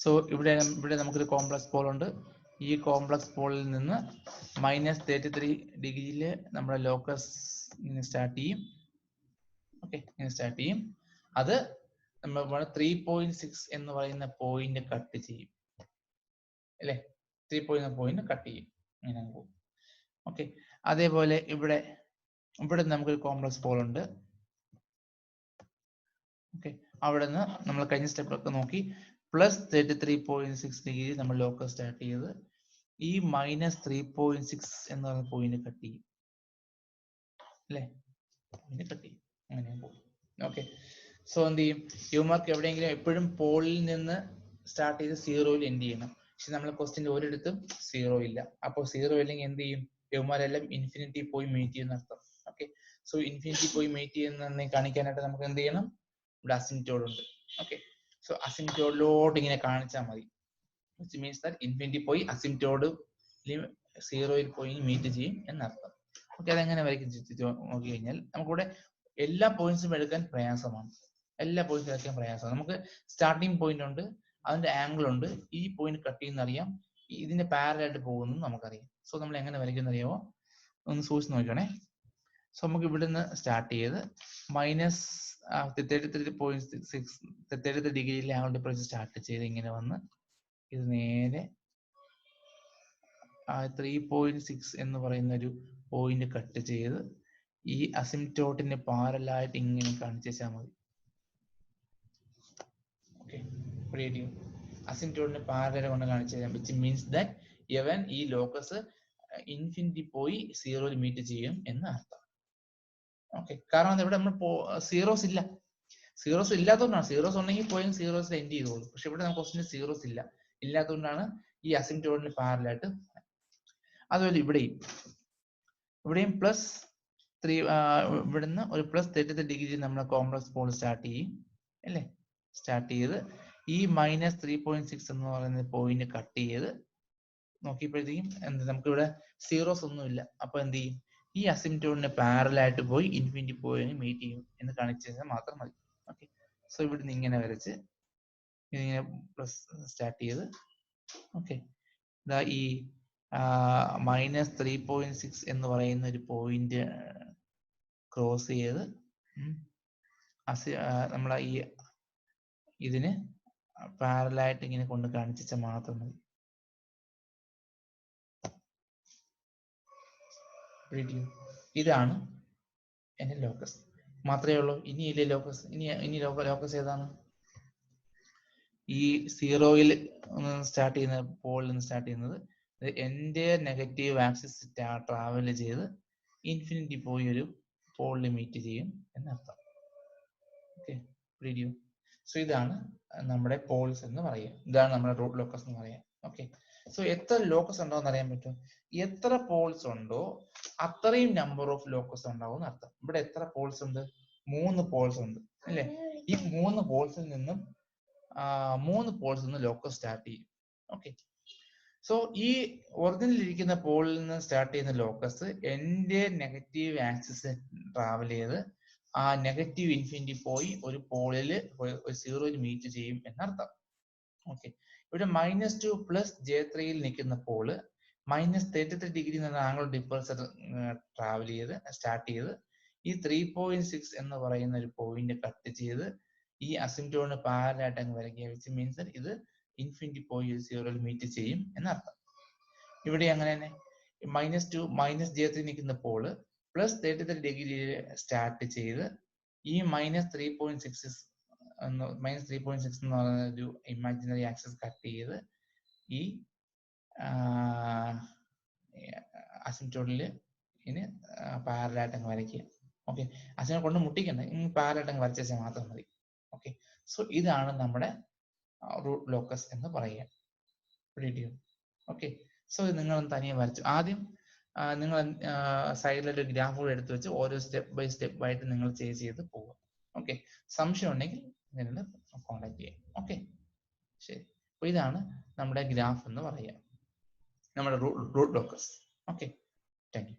സോ ഇവിടെ നമുക്കൊരു കോംപ്ലക്സ് പോൾ ഉണ്ട്. ഈ കോംപ്ലക്സ് പോളിൽ നിന്ന് -33 ഡിഗ്രിയിൽ നമ്മുടെ ലോക്കസ് സ്റ്റാർട്ട് ചെയ്യും. ഓക്കെ. ഇങ്ങനെ സ്റ്റാർട്ട് ചെയ്യും. അത് നമ്മൾ 3.6 എന്ന് പറയുന്ന പോയിന്റ് കട്ട് ചെയ്യും അല്ലേ? 3 പോയിന്റ് കട്ട് ചെയ്യും. ഇങ്ങനെ പോകും. ഓക്കെ. അതേപോലെ ഇവിടെ നമുക്കൊരു കോംപ്ലക്സ് പോൾ ഉണ്ട്. ഓക്കെ. അവിടെ നിന്ന് നമ്മൾ കഴിഞ്ഞ സ്റ്റെപ്പൊക്കെ നോക്കി +33.6 ഡിഗ്രി നമ്മൾ ലോക്കസ് സ്റ്റാർട്ട് ചെയ്ത് ഈ -3.6 എന്ന് പറയുന്ന പോയിന്റ് കട്ട് ചെയ്യും അല്ലേ? കട്ട് ചെയ്യും. അങ്ങനെ പോകും. ഓക്കെ. സോ എന്ത് ചെയ്യും? ഇവന്മാർക്ക് എവിടെയെങ്കിലും എപ്പോഴും പോളിൽ നിന്ന് സ്റ്റാർട്ട് ചെയ്ത് 0യിൽ എൻഡ് ചെയ്യണം. പക്ഷെ നമ്മൾ ക്വസ്റ്റ്യൻ്റെ ഒരിടത്തും 0 ഇല്ല. അപ്പോൾ 0 ഇല്ലെങ്കിൽ എന്ത് ചെയ്യും? ഇവന്മാരെല്ലാം ഇൻഫിനിറ്റി പോയി മീറ്റ് ചെയ്യുന്ന അർത്ഥം. ഓക്കെ. സോ ഇൻഫിനിറ്റി പോയി മീറ്റ് ചെയ്യുന്ന കാണിക്കാനായിട്ട് നമുക്ക് എന്ത് ചെയ്യണം? ഇവിടെ അസിംപ്റ്റോഡ് ഉണ്ട്. ഓക്കെ. സോ അസിംപ്റ്റോഡിലോട്ട് ഇങ്ങനെ കാണിച്ചാൽ മതി. which means that ഇൻഫിനിറ്റി പോയി അസിംപ്റ്റോഡ് 0യിൽ പോയി മീറ്റ് ചെയ്യും എന്നർത്ഥം. ഓക്കെ. അതെങ്ങനെ വരയ്ക്കും നോക്കി കഴിഞ്ഞാൽ നമുക്കിവിടെ എല്ലാ പോയിന്റ്സും എടുക്കാൻ പ്രയാസമാണ്. നമുക്ക് സ്റ്റാർട്ടിംഗ് പോയിന്റ് ഉണ്ട്, അതിന്റെ ആംഗിൾ ഉണ്ട്. ഈ പോയിന്റ് കട്ട് ചെയ്യുന്ന അറിയാം, ഇതിന്റെ പാരലായിട്ട് പോകുന്നു നമുക്കറിയാം. സോ നമ്മൾ എങ്ങനെ വരയ്ക്കുന്ന അറിയാമോ? ഒന്ന് സൂക്ഷിച്ച് നോക്കണേ. സോ നമുക്ക് ഇവിടുന്ന് സ്റ്റാർട്ട് ചെയ്ത് മൈനസ് 33 ഡിഗ്രിയിലെ ആംഗിൾ ഡിഫറൻസ് സ്റ്റാർട്ട് ചെയ്ത് ഇങ്ങനെ വന്ന് ഇത് നേരെ 3.6 എന്ന് പറയുന്ന ഒരു പോയിന്റ് കട്ട് ചെയ്ത് ഈ അസിംപ്റ്റോട്ടിന് പാരലായിട്ട് ഇങ്ങനെ കാണിച്ചു വെച്ചാൽ മതി. ഓക്കെ, അസിംപ്റ്റോട്ടിന് പാരല കൊണ്ട് കാണിച്ചു തരാം. വിച്ച് മീൻസ് ദാറ്റ് ഇവൻ ഈ ലോക്കസ് ഇൻഫിനിറ്റി പോയി സീറോയിൽ മീറ്റ് ചെയ്യും എന്ന് അർത്ഥം. ഓക്കെ, കാരണം ഇവിടെ നമ്മൾ സീറോസ് ഇല്ല. സീറോസ് ഇല്ലാത്തതുകൊണ്ടാണ്. സീറോസ് ഉണ്ടെങ്കിൽ പോയി സീറോസിൽ എൻഡ് ചെയ്തോളൂ. പക്ഷെ ഇവിടെ നമുക്ക് ക്വസ്റ്റിന് സീറോസ് ഇല്ലാത്തതുകൊണ്ടാണ് ഈ അസിംപ്റ്റോട്ടിന് പാരലായിട്ട്. അതുപോലെ ഇവിടെയും പ്ലസ് 3 ഇവിടുന്ന് ഒരു പ്ലസ് 33 ഡിഗ്രി നമ്മൾ കോംപ്ലക്സ് പോൾ സ്റ്റാർട്ട് ചെയ്യും അല്ലേ? സ്റ്റാർട്ട് ചെയ്ത് ഈ മൈനസ് 3.6 എന്ന് പറയുന്ന പോയിന്റ് കട്ട് ചെയ്ത് നോക്കിയപ്പോഴത്തേക്കും എന്ത് നമുക്ക് ഇവിടെ സീറോസ് ഒന്നുമില്ല. അപ്പൊ എന്ത് ചെയ്യും? ഈ അസിംപ്റ്റോട്ടിന് പാരലായിട്ട് പോയി ഇൻഫിനിറ്റി പോയിന്റ് മീറ്റ് ചെയ്യും എന്ന് കാണിച്ചു കഴിഞ്ഞാൽ മാത്രം മതി. ഓക്കെ, സോ ഇവിടുന്ന് ഇങ്ങനെ വരച്ച് ഇതിങ്ങനെ പ്ലസ് സ്റ്റാർട്ട് ചെയ്ത് ഓക്കെ ഇതാ ഈ മൈനസ് 3.6 എന്ന് പറയുന്ന ഒരു പോയിന്റ് ക്രോസ് ചെയ്ത് നമ്മളെ ഈ ഇതിന് പാരലായിട്ട് ഇങ്ങനെ കൊണ്ട് കാണിച്ചാൽ മാത്രം മതി. ഇതാണ് എന്റെ ലോക്കസ്. മാത്രമേ ഉള്ളൂ. ഇനിയില്ലേ ലോക്കസ്? ഇനി ലോക്കസ് ഏതാണ്? ഈ സീറോയിൽ സ്റ്റാർട്ട് ചെയ്യുന്ന പോളിൽ നിന്ന് സ്റ്റാർട്ട് ചെയ്യുന്നത് എന്റെ നെഗറ്റീവ് ആക്സിസ് ട്രാവൽ ചെയ്ത് ഇൻഫിനിറ്റി പോയി ഒരു പോളിൽ മീറ്റ് ചെയ്യും എന്നർത്ഥം. ഓക്കെ, സോ ഇതാണ് നമ്മുടെ പോൾസ് എന്ന് പറയുക. ഇതാണ് നമ്മുടെ റൂട്ട് ലോക്കസ് എന്ന് പറയാം. ഓക്കെ, സോ എത്ര ലോക്കസ് ഉണ്ടോ എന്ന് അറിയാൻ പറ്റും. എത്ര പോൾസ് ഉണ്ടോ അത്രയും നമ്പർ ഓഫ് ലോക്കസ് ഉണ്ടാവും അർത്ഥം. ഇവിടെ എത്ര പോൾസ് ഉണ്ട്? 3 പോൾസ് ഉണ്ട് അല്ലേ? ഈ 3 പോൾസിൽ നിന്നും 3 പോൾസിൽ നിന്ന് ലോക്കസ് സ്റ്റാർട്ട് ചെയ്യും. ഓക്കെ, സോ ഈ ഒറിജിനൽ ഇരിക്കുന്ന പോളിൽ നിന്ന് സ്റ്റാർട്ട് ചെയ്യുന്ന ലോക്കസ് എന്റെ നെഗറ്റീവ് ആക്സിസ് ട്രാവൽ ചെയ്ത് ആ നെഗറ്റീവ് ഇൻഫിനിറ്റി പോയി ഒരു പോളിൽ ഒരു സീറോയിൽ മീറ്റ് ചെയ്യും എന്നർത്ഥം. ഓക്കെ, ഇവിടെ -2 പ്ലസ് J3യിൽ നിൽക്കുന്ന പോള് -33 ഡിഗ്രി എന്ന ആംഗിൾ ഡിഫറൻസ് ട്രാവൽ ചെയ്ത് സ്റ്റാർട്ട് ചെയ്ത് ഈ 3.6 എന്ന് പറയുന്ന ഒരു പോയിന്റ് കട്ട് ചെയ്ത് ഈ അസിംപ്റ്റോണിന് പാരലായിട്ട് അങ്ങ് വരയ്ക്കുക. വിച്ച് മീൻസ് ഇത് ഇൻഫിനിറ്റി പോയി സീറോയിൽ മീറ്റ് ചെയ്യും എന്നർത്ഥം. ഇവിടെ അങ്ങനെ തന്നെ -2 J3 നിൽക്കുന്ന പോള് പ്ലസ് 33 ഡിഗ്രി സ്റ്റാർട്ട് ചെയ്ത് ഈ -3.6 എന്ന് പറയുന്ന ഒരു ഇമാജിനറി ആക്സിസ് കട്ട് ചെയ്ത് ഈ അസിംപ്റ്റോട്ടിൽ ഇനി പാരലായിട്ട് അങ്ങ് വരയ്ക്കുക. ഓക്കെ, അസിനെ കൊണ്ട് മുട്ടിക്കണ്ട, പാരലായിട്ട് അങ്ങ് വരച്ചാൽ മാത്രം മതി. ഓക്കെ, സോ ഇതാണ് നമ്മുടെ റൂട്ട് ലോക്കസ് എന്ന് പറയുക. ഓക്കെ, സോ ഇത് നിങ്ങൾ തനിയെ വരച്ചു. ആദ്യം നിങ്ങൾ സൈഡിലൊരു ഗ്രാഫ് കൂടെ എടുത്തു വെച്ച് ഓരോ സ്റ്റെപ്പ് ബൈ സ്റ്റെപ്പ് ആയിട്ട് നിങ്ങൾ ചെയ്ത് പോവുക. ഓക്കെ, സംശയം ഉണ്ടെങ്കിൽ നിങ്ങൾ കോൺടാക്ട് ചെയ്യാം. ഓക്കെ, ശരി. അപ്പൊ ഇതാണ് നമ്മുടെ ഗ്രാഫ് എന്ന് പറയുക, നമ്മുടെ root locus. Okay, thank U.